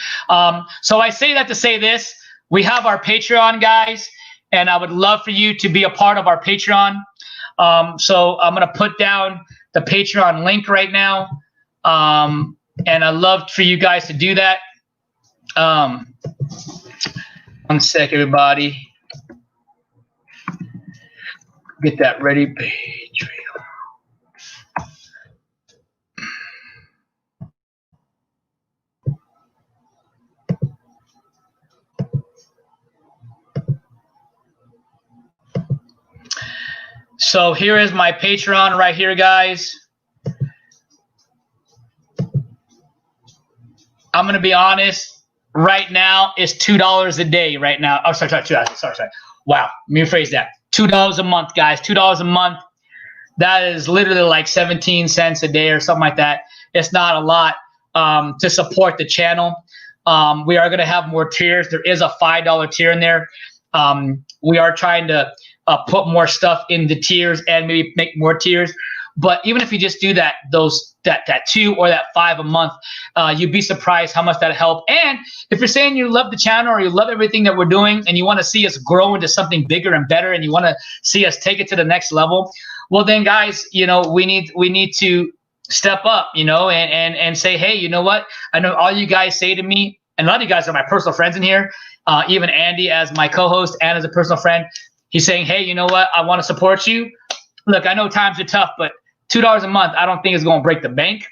So I say that to say this. We have our Patreon, guys, and I would love for you to be a part of our Patreon. So I'm going to put down the Patreon link right now. And I'd love for you guys to do that. 1 sec, everybody. Get that ready. Patreon. So here is my Patreon right here, guys. I'm going to be honest. Right now, it's $2 a day right now. Oh, sorry. Wow. Let me rephrase that. $2 a month, guys. $2 a month. That is literally like 17 cents a day or something like that. It's not a lot to support the channel. We are going to have more tiers. There is a $5 tier in there. We are trying to put more stuff in the tiers and maybe make more tiers. But even if you just do that 2 or that 5 a month, you'd be surprised how much that'll help. And if you're saying you love the channel or you love everything that we're doing and you want to see us grow into something bigger and better and you want to see us take it to the next level, well then, guys, you know, we need to step up, you know, and say, hey, you know what? I know all you guys say to me, and a lot of you guys are my personal friends in here, even Andy as my co-host and as a personal friend. He's saying, hey, you know what? I want to support you. Look, I know times are tough, but $2 a month, I don't think it's going to break the bank.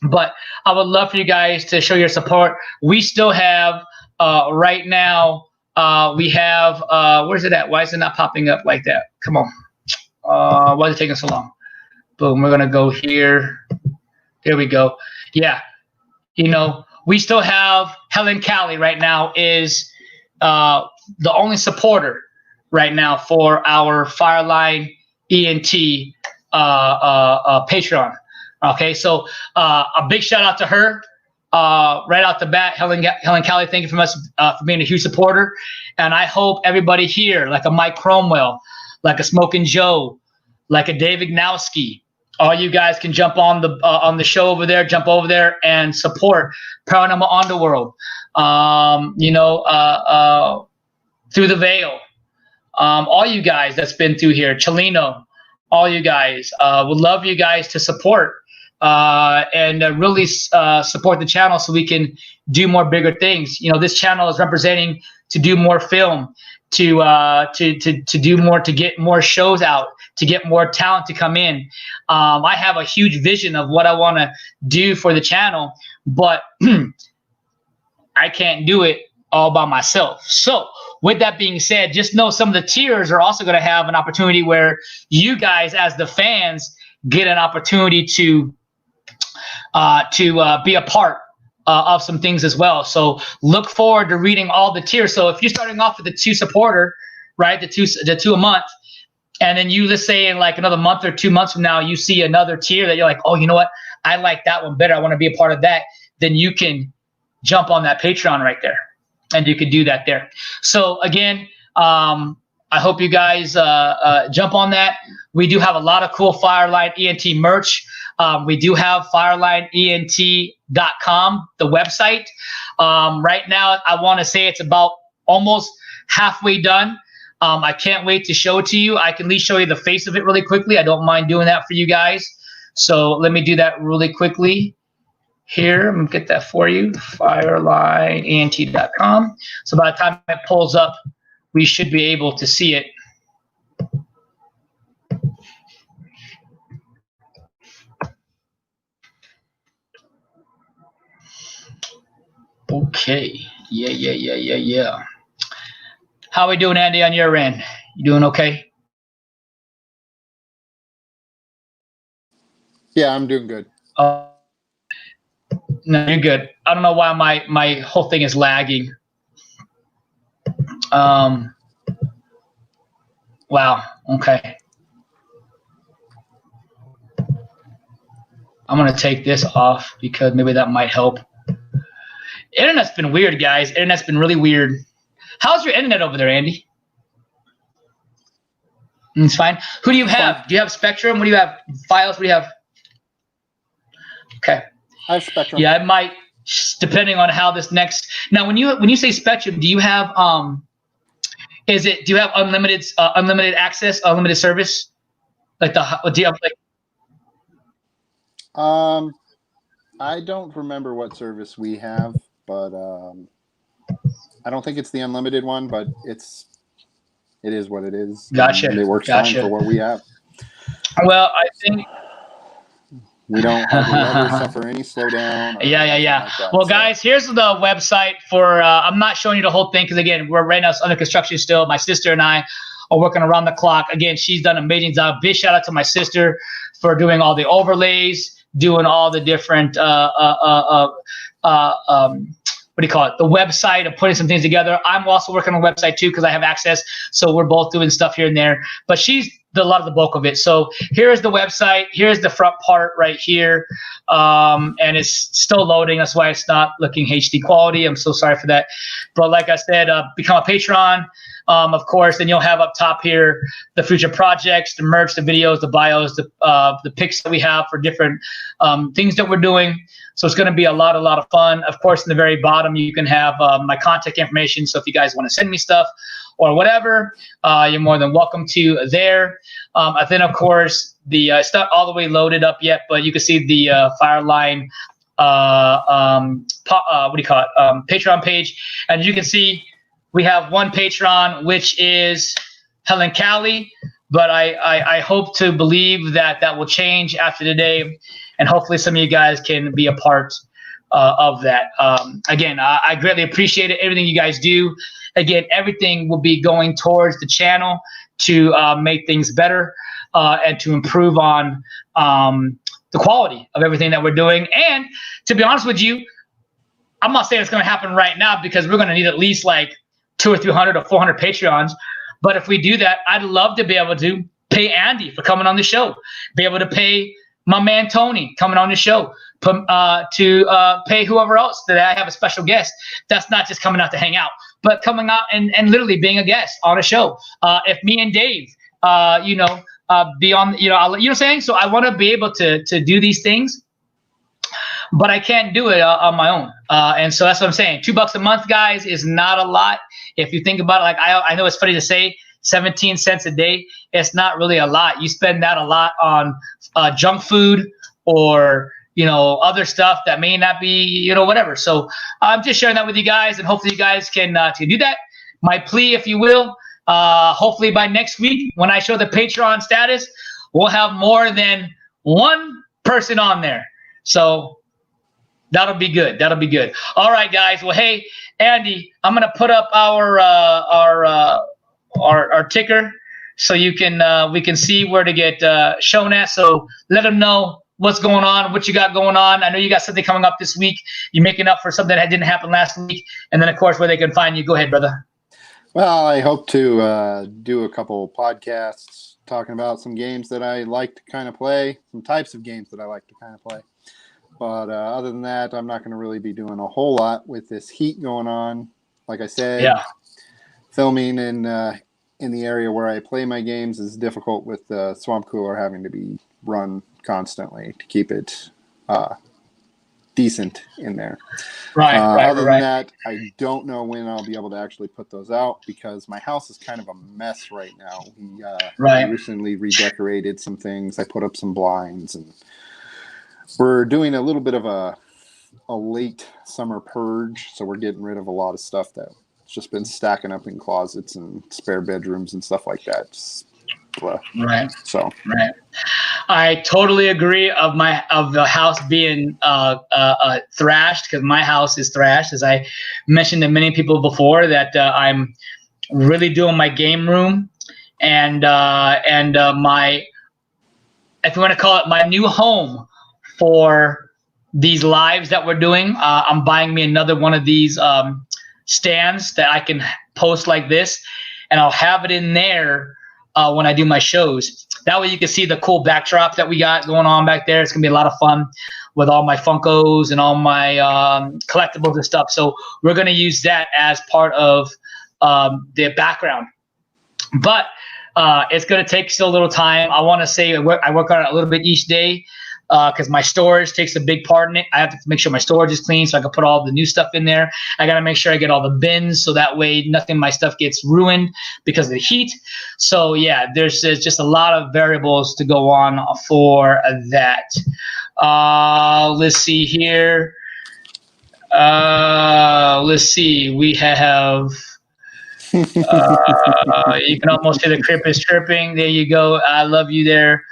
But I would love for you guys to show your support. We still have right now we have, where's it at? Why is it not popping up like that? Come on. Why is it taking so long? Boom, we're going to go here. There we go. Yeah. You know, we still have Helen Callie right now is the only supporter right now for our Fireline ENT Patreon. Okay, so a big shout out to her right out the bat. Helen Callie, thank you for being a huge supporter. And I hope everybody here, like a Mike Cromwell, like a Smokin' Joe, like a Dave Ignowski, all you guys can jump on the show over there, jump over there and support Paranormal Underworld. Through the Veil. All you guys that's been through here, Chelino, all you guys, would love you guys to support and really support the channel so we can do more bigger things. You know, this channel is representing to do more film, to do more, to get more shows out, to get more talent to come in. I have a huge vision of what I want to do for the channel, but I can't do it all by myself. So with that being said, just know some of the tiers are also going to have an opportunity where you guys as the fans get an opportunity to be a part of some things as well. So look forward to reading all the tiers. So if you're starting off with the 2 supporter, right, the two a month, and then you, let's say in like another month or 2 months from now, you see another tier that you're like, oh, you know what, I like that one better, I want to be a part of that, then you can jump on that Patreon right there. And you could do that there. So again, I hope you guys jump on that. We do have a lot of cool Fireline ENT merch. We do have FirelineEnt.com, the website. Right now, I want to say it's about almost halfway done. I can't wait to show it to you. I can at least show you the face of it really quickly. I don't mind doing that for you guys. So let me do that really quickly. Here, I'm going to get that for you, FirelineEnt.com. So by the time it pulls up, we should be able to see it. Okay. Yeah. How are we doing, Andy, on your end? You doing okay? Yeah, I'm doing good. No, you're good. I don't know why my whole thing is lagging. Wow. Okay. I'm going to take this off because maybe that might help. Internet's been weird, guys. Internet's been really weird. How's your internet over there, Andy? It's fine. Who do you have? Do you have Spectrum? What do you have? Files? What do you have? Okay. I have Spectrum. Yeah, it might, depending on how this next. Now, when you say Spectrum, do you have do you have unlimited access, unlimited service? Like do you have like? I don't remember what service we have, but I don't think it's the unlimited one, but it is what it is. Gotcha. And it works fine for what we have. Well, I think. We don't ever suffer any slowdown. Yeah. Well, guys, here's the website for. I'm not showing you the whole thing because again, we're right now it's under construction still. My sister and I are working around the clock. Again, she's done an amazing job. Big shout out to my sister for doing all the overlays, doing all the different what do you call it? The website of putting some things together. I'm also working on the website too because I have access. So we're both doing stuff here and there. But she's a lot of the bulk of it. So here's the website. Here's the front part right here. And it's still loading. That's why it's not looking HD quality. I'm so sorry for that. But like I said, become a Patreon. Of course, then you'll have up top here the future projects, the merch, the videos, the bios, the pics that we have for different things that we're doing. So it's going to be a lot of fun. Of course, in the very bottom, you can have my contact information. So if you guys want to send me stuff or whatever, you're more than welcome to there. I think, of course, it's not all the way loaded up yet, but you can see the Fireline, Patreon page. And you can see we have one Patreon, which is Helen Callie. But I hope to believe that will change after today. And hopefully some of you guys can be a part of that. Again, I greatly appreciate it, everything you guys do. again, everything will be going towards the channel to make things better and to improve on the quality of everything that we're doing. And to be honest with you, I'm not saying it's going to happen right now because we're going to need at least like 200 or 300 or 400 Patreons. But if we do that, I'd love to be able to pay Andy for coming on the show, be able to pay my man Tony coming on the show, to pay whoever else that I have a special guest that's not just coming out to hang out, but coming out and literally being a guest on a show. If me and Dave, be on, you know what I'm saying? So I want to be able to do these things, but I can't do it on my own. And so that's what I'm saying. $2 a month, guys, is not a lot. If you think about it, like I know it's funny to say 17 cents a day. It's not really a lot. You spend that a lot on junk food or, other stuff that may not be, whatever. So I'm just sharing that with you guys, and hopefully you guys can do that. My plea, if you will, hopefully by next week when I show the Patreon status, we'll have more than one person on there. So that'll be good. That'll be good. All right, guys. Well, hey, Andy, I'm gonna put up our ticker so you can we can see where to get shown at. So let them know what's going on, what you got going on. I know you got something coming up this week. You're making up for something that didn't happen last week, and then of course where they can find you. Go ahead, brother. Well, I hope to do a couple podcasts talking about some games that I like to kind of play, some types of games that I like to kind of play. But other than that, I'm not going to really be doing a whole lot with this heat going on. Like I said, filming in the area where I play my games is difficult with the swamp cooler having to be run constantly to keep it decent in there. Other than that, I don't know when I'll be able to actually put those out because my house is kind of a mess right now. We recently redecorated some things. I put up some blinds, and we're doing a little bit of a late summer purge, so we're getting rid of a lot of stuff that's just been stacking up in closets and spare bedrooms and stuff like that. I totally agree of the house being thrashed, because my house is thrashed. As I mentioned to many people before, that I'm really doing my game room and my, if you want to call it, my new home for these lives that we're doing. I'm buying me another one of these stands that I can post like this, and I'll have it in there when I do my shows. That way you can see the cool backdrop that we got going on back there. It's going to be a lot of fun with all my Funkos and all my collectibles and stuff. So we're going to use that as part of the background. But it's going to take still a little time. I want to say I work on it a little bit each day because my storage takes a big part in it. I have to make sure my storage is clean so I can put all the new stuff in there. I got to make sure I get all the bins so that way nothing of my stuff gets ruined because of the heat. So yeah, there's just a lot of variables to go on for that. Let's see here. Let's see. We have you can almost hear the crippus chirping. There you go. I love you there.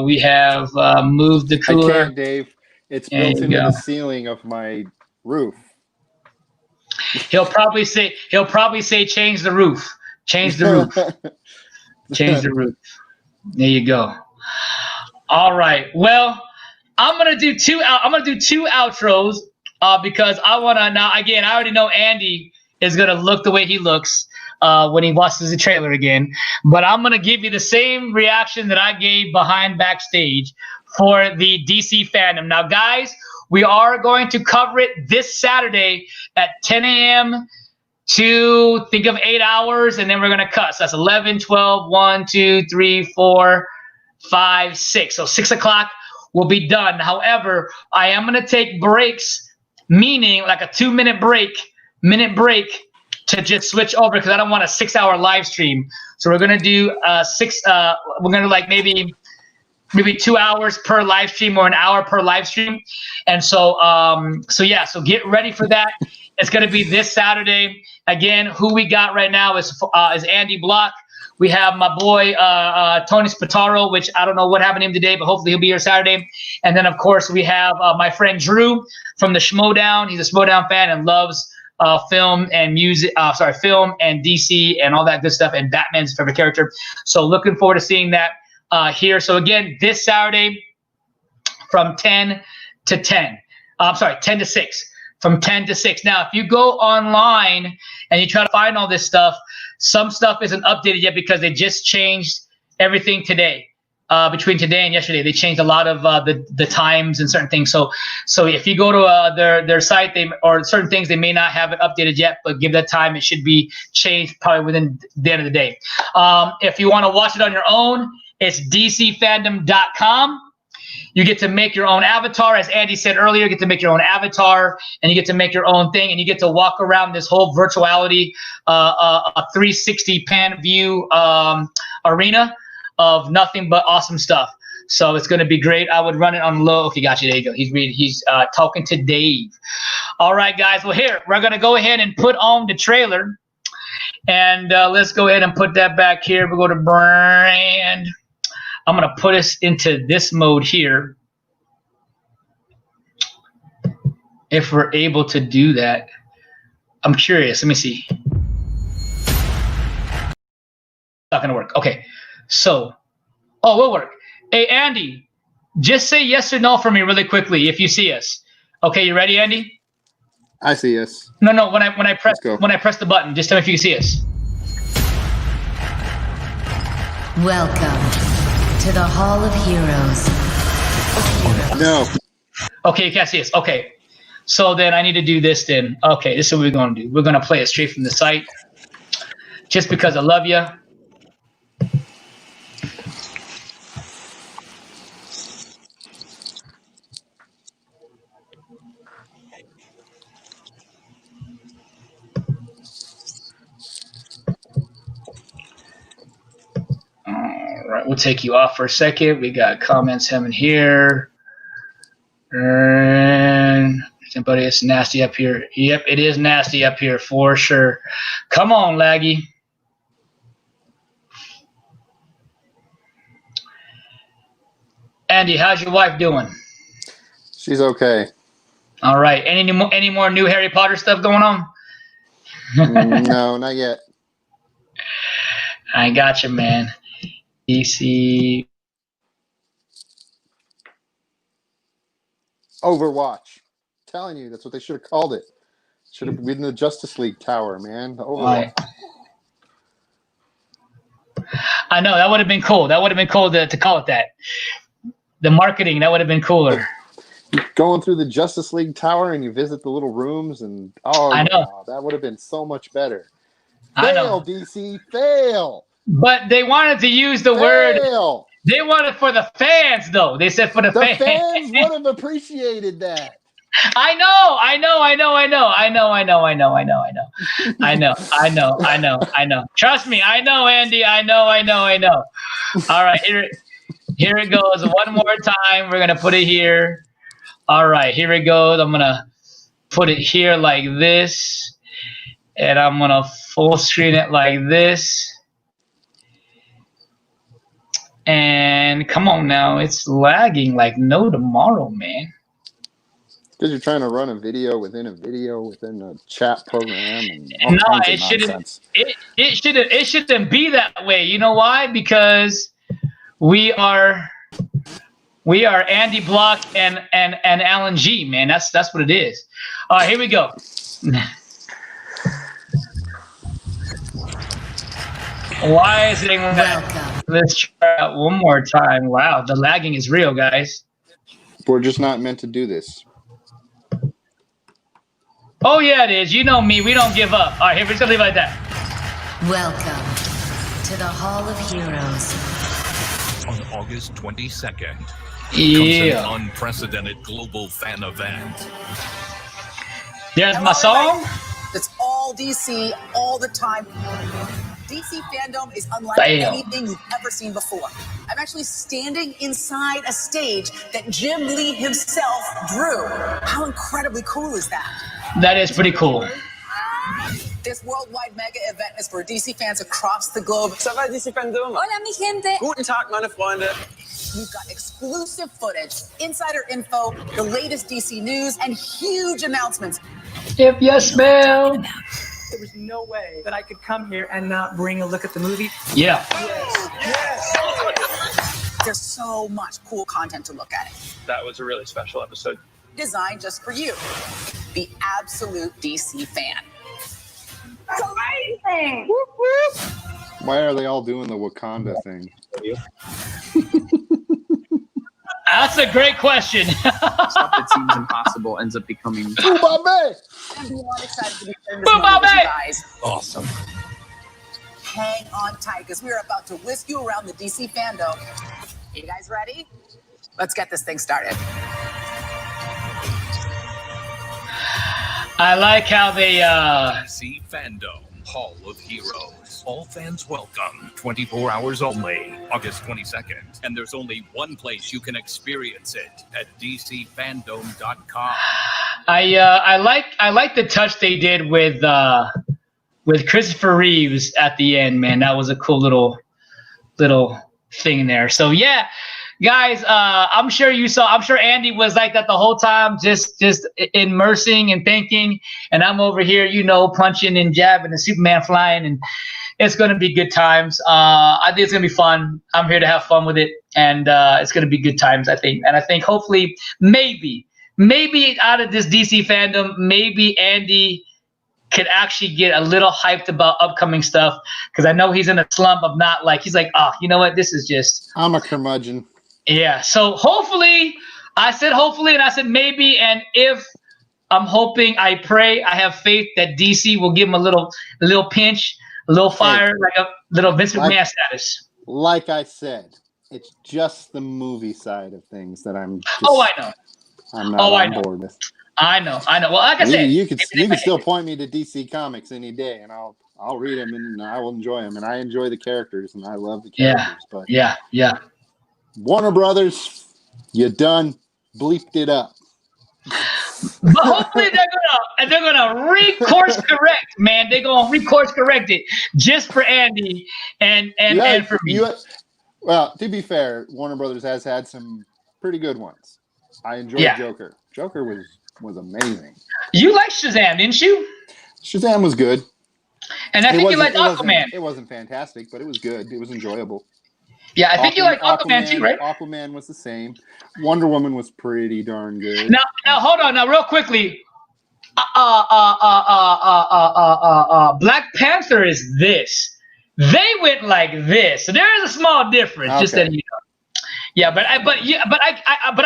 We have moved the cooler. I can't, Dave. It's built into the ceiling of my roof. He'll probably say change the roof. Change the roof. Change the roof. There you go. All right. Well, I'm gonna do two outros because I wanna now. Again, I already know Andy is gonna look the way he looks when he watches the trailer again. But I'm going to give you the same reaction that I gave behind backstage for the DcFandome. Now, guys, we are going to cover it this Saturday at 10 a.m. to think of 8 hours, and then we're going to cut. So that's 11, 12, 1, 2, 3, 4, 5, 6. So 6 o'clock will be done. However, I am going to take breaks, meaning like a 2-minute minute break, to just switch over because I don't want a 6-hour live stream. So we're gonna do we're gonna like maybe 2 hours per live stream or an hour per live stream. And so so get ready for that. It's gonna be this Saturday. Again, who we got right now is Andy Block. We have my boy Tony Spataro, which I don't know what happened to him today, but hopefully he'll be here Saturday. And then of course we have my friend Drew from the Schmodown. He's a Schmodown fan and loves film and music. Film and DC and all that good stuff. And Batman's favorite character. So looking forward to seeing that here. So again, this Saturday from 10 to 10. 10 to 6. From 10 to 6. Now, if you go online and you try to find all this stuff, some stuff isn't updated yet because they just changed everything today. Between today and yesterday, they changed a lot of the times and certain things. So if you go to their site, or certain things, they may not have it updated yet, but give that time. It should be changed probably within the end of the day. If you want to watch it on your own, it's DcFandome.com. You get to make your own avatar. As Andy said earlier, you get to make your own avatar, and you get to make your own thing, and you get to walk around this whole virtuality, a 360 pan view arena of nothing but awesome stuff. So it's going to be great. I would run it on low. Okay, got you. There you go. He's talking to Dave. All right, guys. Well, here, we're going to go ahead and put on the trailer. And let's go ahead and put that back here. We'll go to brand. I'm going to put us into this mode here. If we're able to do that. I'm curious. Let me see. Not going to work. Okay. So, we'll work. Hey, Andy, just say yes or no for me really quickly if you see us. Okay, you ready, Andy? I see us. No. When I press the button, just tell me if you can see us. Welcome to the Hall of Heroes. No. Okay, you can't see us. Okay. So then I need to do this then. Okay, this is what we're going to do. We're going to play it straight from the site. Just because I love you. All right, we'll take you off for a second. We got comments coming here. And somebody, it's nasty up here. Yep, it is nasty up here for sure. Come on, Laggy. Andy, how's your wife doing? She's okay. All right. Any more new Harry Potter stuff going on? No, not yet. I got you, man. DC Overwatch. Telling you, that's what they should have called it. Should have been the Justice League Tower, man. The Overwatch. I know, that would have been cool. That would have been cool to call it that. The marketing, that would have been cooler. Going through the Justice League Tower and you visit the little rooms and I know. Wow, that would have been so much better. I know. Fail, DC, fail. But they wanted to use the word. They wanted for the fans, though. They said for the fans. The fans would have appreciated that. I know. Trust me, I know, Andy. I know. All right, here it goes. One more time. We're gonna put it here. All right, here it goes. I'm gonna put it here like this, and I'm gonna full screen it like this. And come on now, it's lagging like no tomorrow, man. Because you're trying to run a video within a chat program, and no, it shouldn't. It shouldn't be that way. You know why? Because we are Andy Block and Alan G, man. That's what it is. All right, here we go. Why is it that? Let's try out one more time. Wow, the lagging is real, guys. We're just not meant to do this. Oh, yeah, it is. You know me. We don't give up. All right, here, we're just going to leave it like that. Welcome to the Hall of Heroes. On August 22nd, yeah, comes an unprecedented global fan event. There's my song. It's all DC, all the time. DC Fandome is unlike anything you've ever seen before. I'm actually standing inside a stage that Jim Lee himself drew. How incredibly cool is that? That is pretty cool. This worldwide mega event is for DC fans across the globe. Ça va, DcFandome? Hola, mi gente. Guten Tag, meine Freunde. We've got exclusive footage, insider info, the latest DC news, and huge announcements. If you smell. There was no way that I could come here and not bring a look at the movie. Yeah. There's so much cool content to look at. That was a really special episode. Designed just for you, the absolute DC fan. It's amazing. Why are they all doing the Wakanda thing? That's a great question. Stuff that seems impossible ends up becoming. I'm beyond excited to be sharing this moment with you guys. Awesome. Hang on tight, because we're about to whisk you around the DC fandom. You guys ready? Let's get this thing started. I like how they DC Fandome, Hall of Heroes. All fans welcome. 24 hours only, August 22nd. And there's only one place you can experience it, at DcFandome.com. I like the touch they did with Christopher Reeves at the end, man. That was a cool little thing there. So yeah, guys, I'm sure Andy was like that the whole time, just immersing and thinking, and I'm over here, punching and jabbing and Superman flying, and it's going to be good times. I think it's going to be fun. I'm here to have fun with it, and it's going to be good times, I think. And I think hopefully, maybe out of this DC fandom, maybe Andy could actually get a little hyped about upcoming stuff, because I know he's in a slump of not like, he's like, oh, you know what, this is just. I'm a curmudgeon. Yeah, so hopefully, I said hopefully, and I said maybe, and if I'm hoping, I pray, I have faith that DC will give him a little pinch, a little fire, like a little Vince McMahon status. Like I said, it's just the movie side of things that I'm just, I know. I'm not on board with. I know. Well, like I said, you can still point me to DC Comics any day, and I'll read them and I will enjoy them, and I enjoy the characters and I love the characters. But yeah. Warner Brothers, you done bleeped it up. But hopefully they're gonna recourse correct, man. They're gonna recourse correct it just for Andy and for me. Well, to be fair, Warner Brothers has had some pretty good ones. I enjoyed Joker. Joker was amazing. You liked Shazam, didn't you? Shazam was good. And I think you liked Aquaman. It wasn't fantastic, but it was good. It was enjoyable. Yeah, I think you liked Aquaman too, right? Aquaman was the same. Wonder Woman was pretty darn good. Now hold on. Now, real quickly. Black Panther is this. They went like this. So there is a small difference, just that you know. Yeah, but I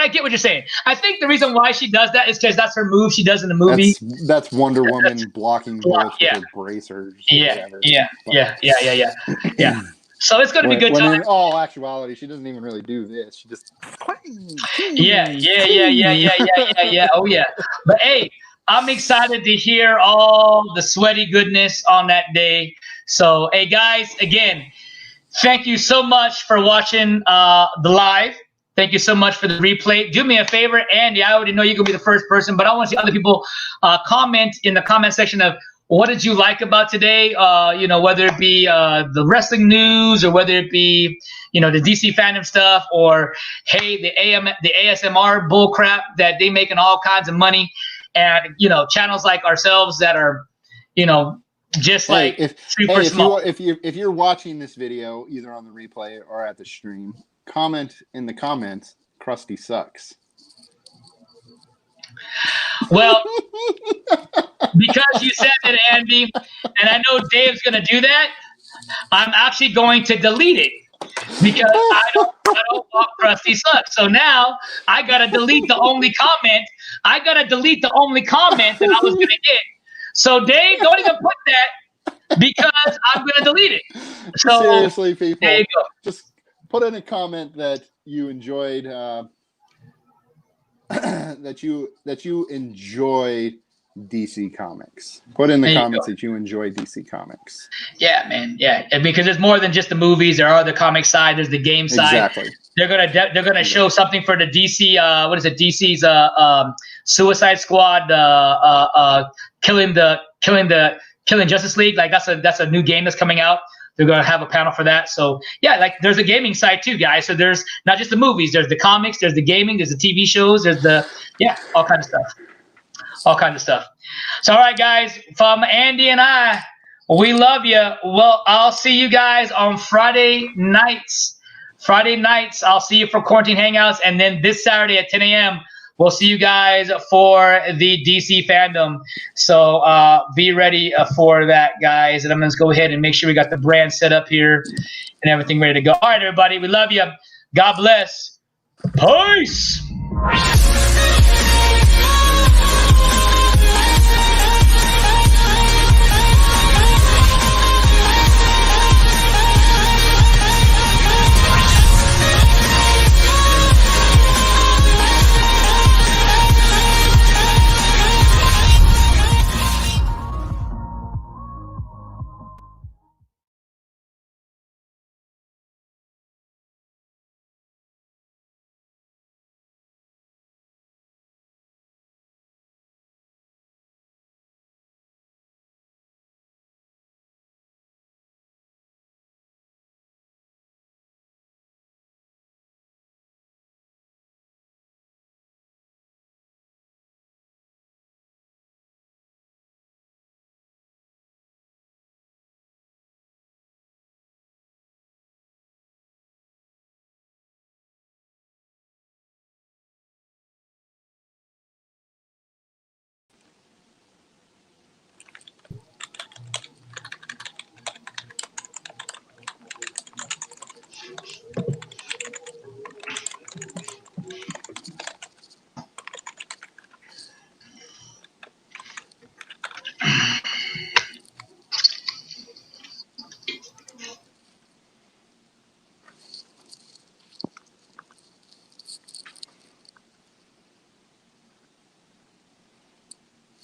get what you're saying. I think the reason why she does that is because that's her move she does in the movie. That's Wonder Woman blocking bullets with her bracers. Yeah. So it's gonna be good time. When in all actuality, she doesn't even really do this. She just. Yeah. Oh yeah. But hey, I'm excited to hear all the sweaty goodness on that day. So hey guys, again, thank you so much for watching the live. Thank you so much for the replay. Do me a favor, Andy. I already know you're gonna be the first person, but I want to see other people comment in the comment section of what did you like about today? Whether it be the wrestling news or whether it be the DC fandom stuff, or hey, the ASMR bullcrap that they making all kinds of money, and channels like ourselves that are just like super small. If you're watching this video either on the replay or at the stream, comment in the comments, Krusty sucks. Well, because you said it, Andy, and I know Dave's going to do that, I'm actually going to delete it because I don't want Krusty sucks. So now I got to delete the only comment. I got to delete the only comment that I was going to get. So Dave, don't even put that because I'm going to delete it. So seriously, people, there you go. Just put in a comment that you enjoyed. That you enjoy DC Comics. Put in the comments that you enjoy DC Comics. Yeah, man. Yeah, and because there's more than just the movies. There are the comic side. There's the game side. Exactly. They're gonna show something for the DC. What is it? DC's Suicide Squad. Killing Justice League. Like that's a new game that's coming out. They're going to have a panel for that. So, yeah, like there's a gaming side too, guys. So there's not just the movies. There's the comics. There's the gaming. There's the TV shows. There's all kinds of stuff. all kinds of stuff. So, all right, guys, from Andy and I, we love you. Well, I'll see you guys on Friday nights. I'll see you for Quarantine Hangouts. And then this Saturday at 10 a.m., we'll see you guys for the DC Fandom. So be ready for that, guys. And I'm going to go ahead and make sure we got the brand set up here and everything ready to go. All right, everybody. We love you. God bless. Peace.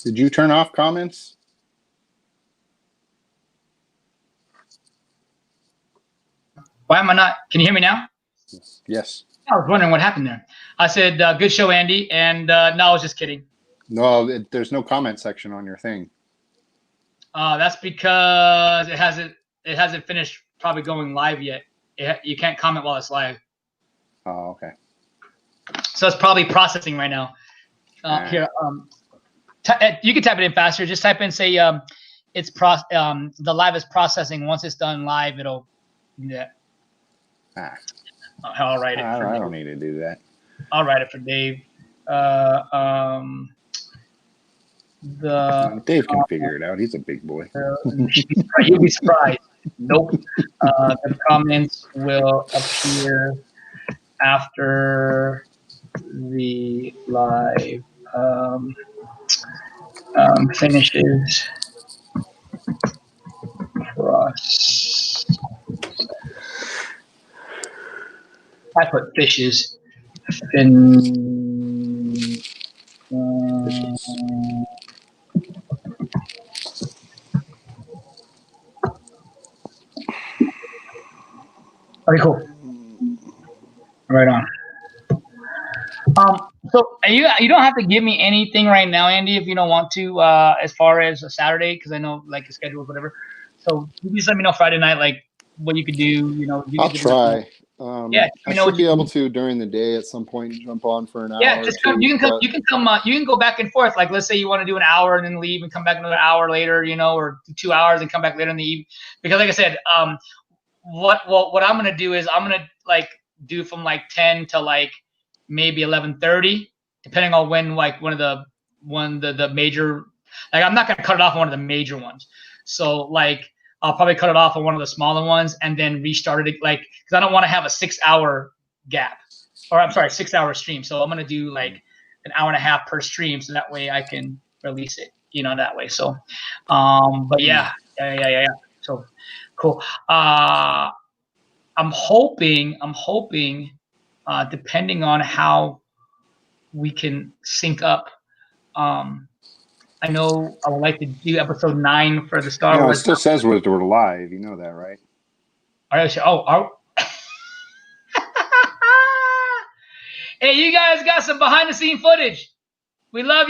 Did you turn off comments? Why am I not? Can you hear me now? Yes. I was wondering what happened there. I said, good show, Andy. And no, I was just kidding. No, there's no comment section on your thing. That's because it hasn't finished probably going live yet. You can't comment while it's live. Oh, okay. So it's probably processing right now. Here, you can type it in faster. Just type in, say, the live is processing. Once it's done live, it'll do that. I'll write it. I don't need to do that. I'll write it for Dave. Dave can figure it out. He's a big boy. You'll be surprised. Nope. The comments will appear after the live finishes. I put fishes. Okay, cool. Right on. So you don't have to give me anything right now, Andy, if you don't want to, as far as a Saturday, because I know like your schedule or whatever. So you just let me know Friday night, like what you could do. I'll try. I should be able to during the day at some point jump on for an hour. Yeah, just come. You can go back and forth. Like let's say you want to do an hour and then leave and come back another hour later, or 2 hours and come back later in the evening. Because like I said, what I'm gonna do is I'm gonna like do from like 10 to like maybe 11:30, depending on when like the major. Like I'm not gonna cut it off on one of the major ones. So like I'll probably cut it off on one of the smaller ones and then restart it, like, because I don't want to have a 6 hour gap, or I'm sorry, 6 hour stream. So I'm gonna do like an hour and a half per stream, so that way I can release it, that way. So, but yeah. So cool. I'm hoping, depending on how we can sync up. I know I would like to do episode 9 for the Star Wars. It still says we're live. You know that, right? Hey, you guys got some behind the scene footage. We love you.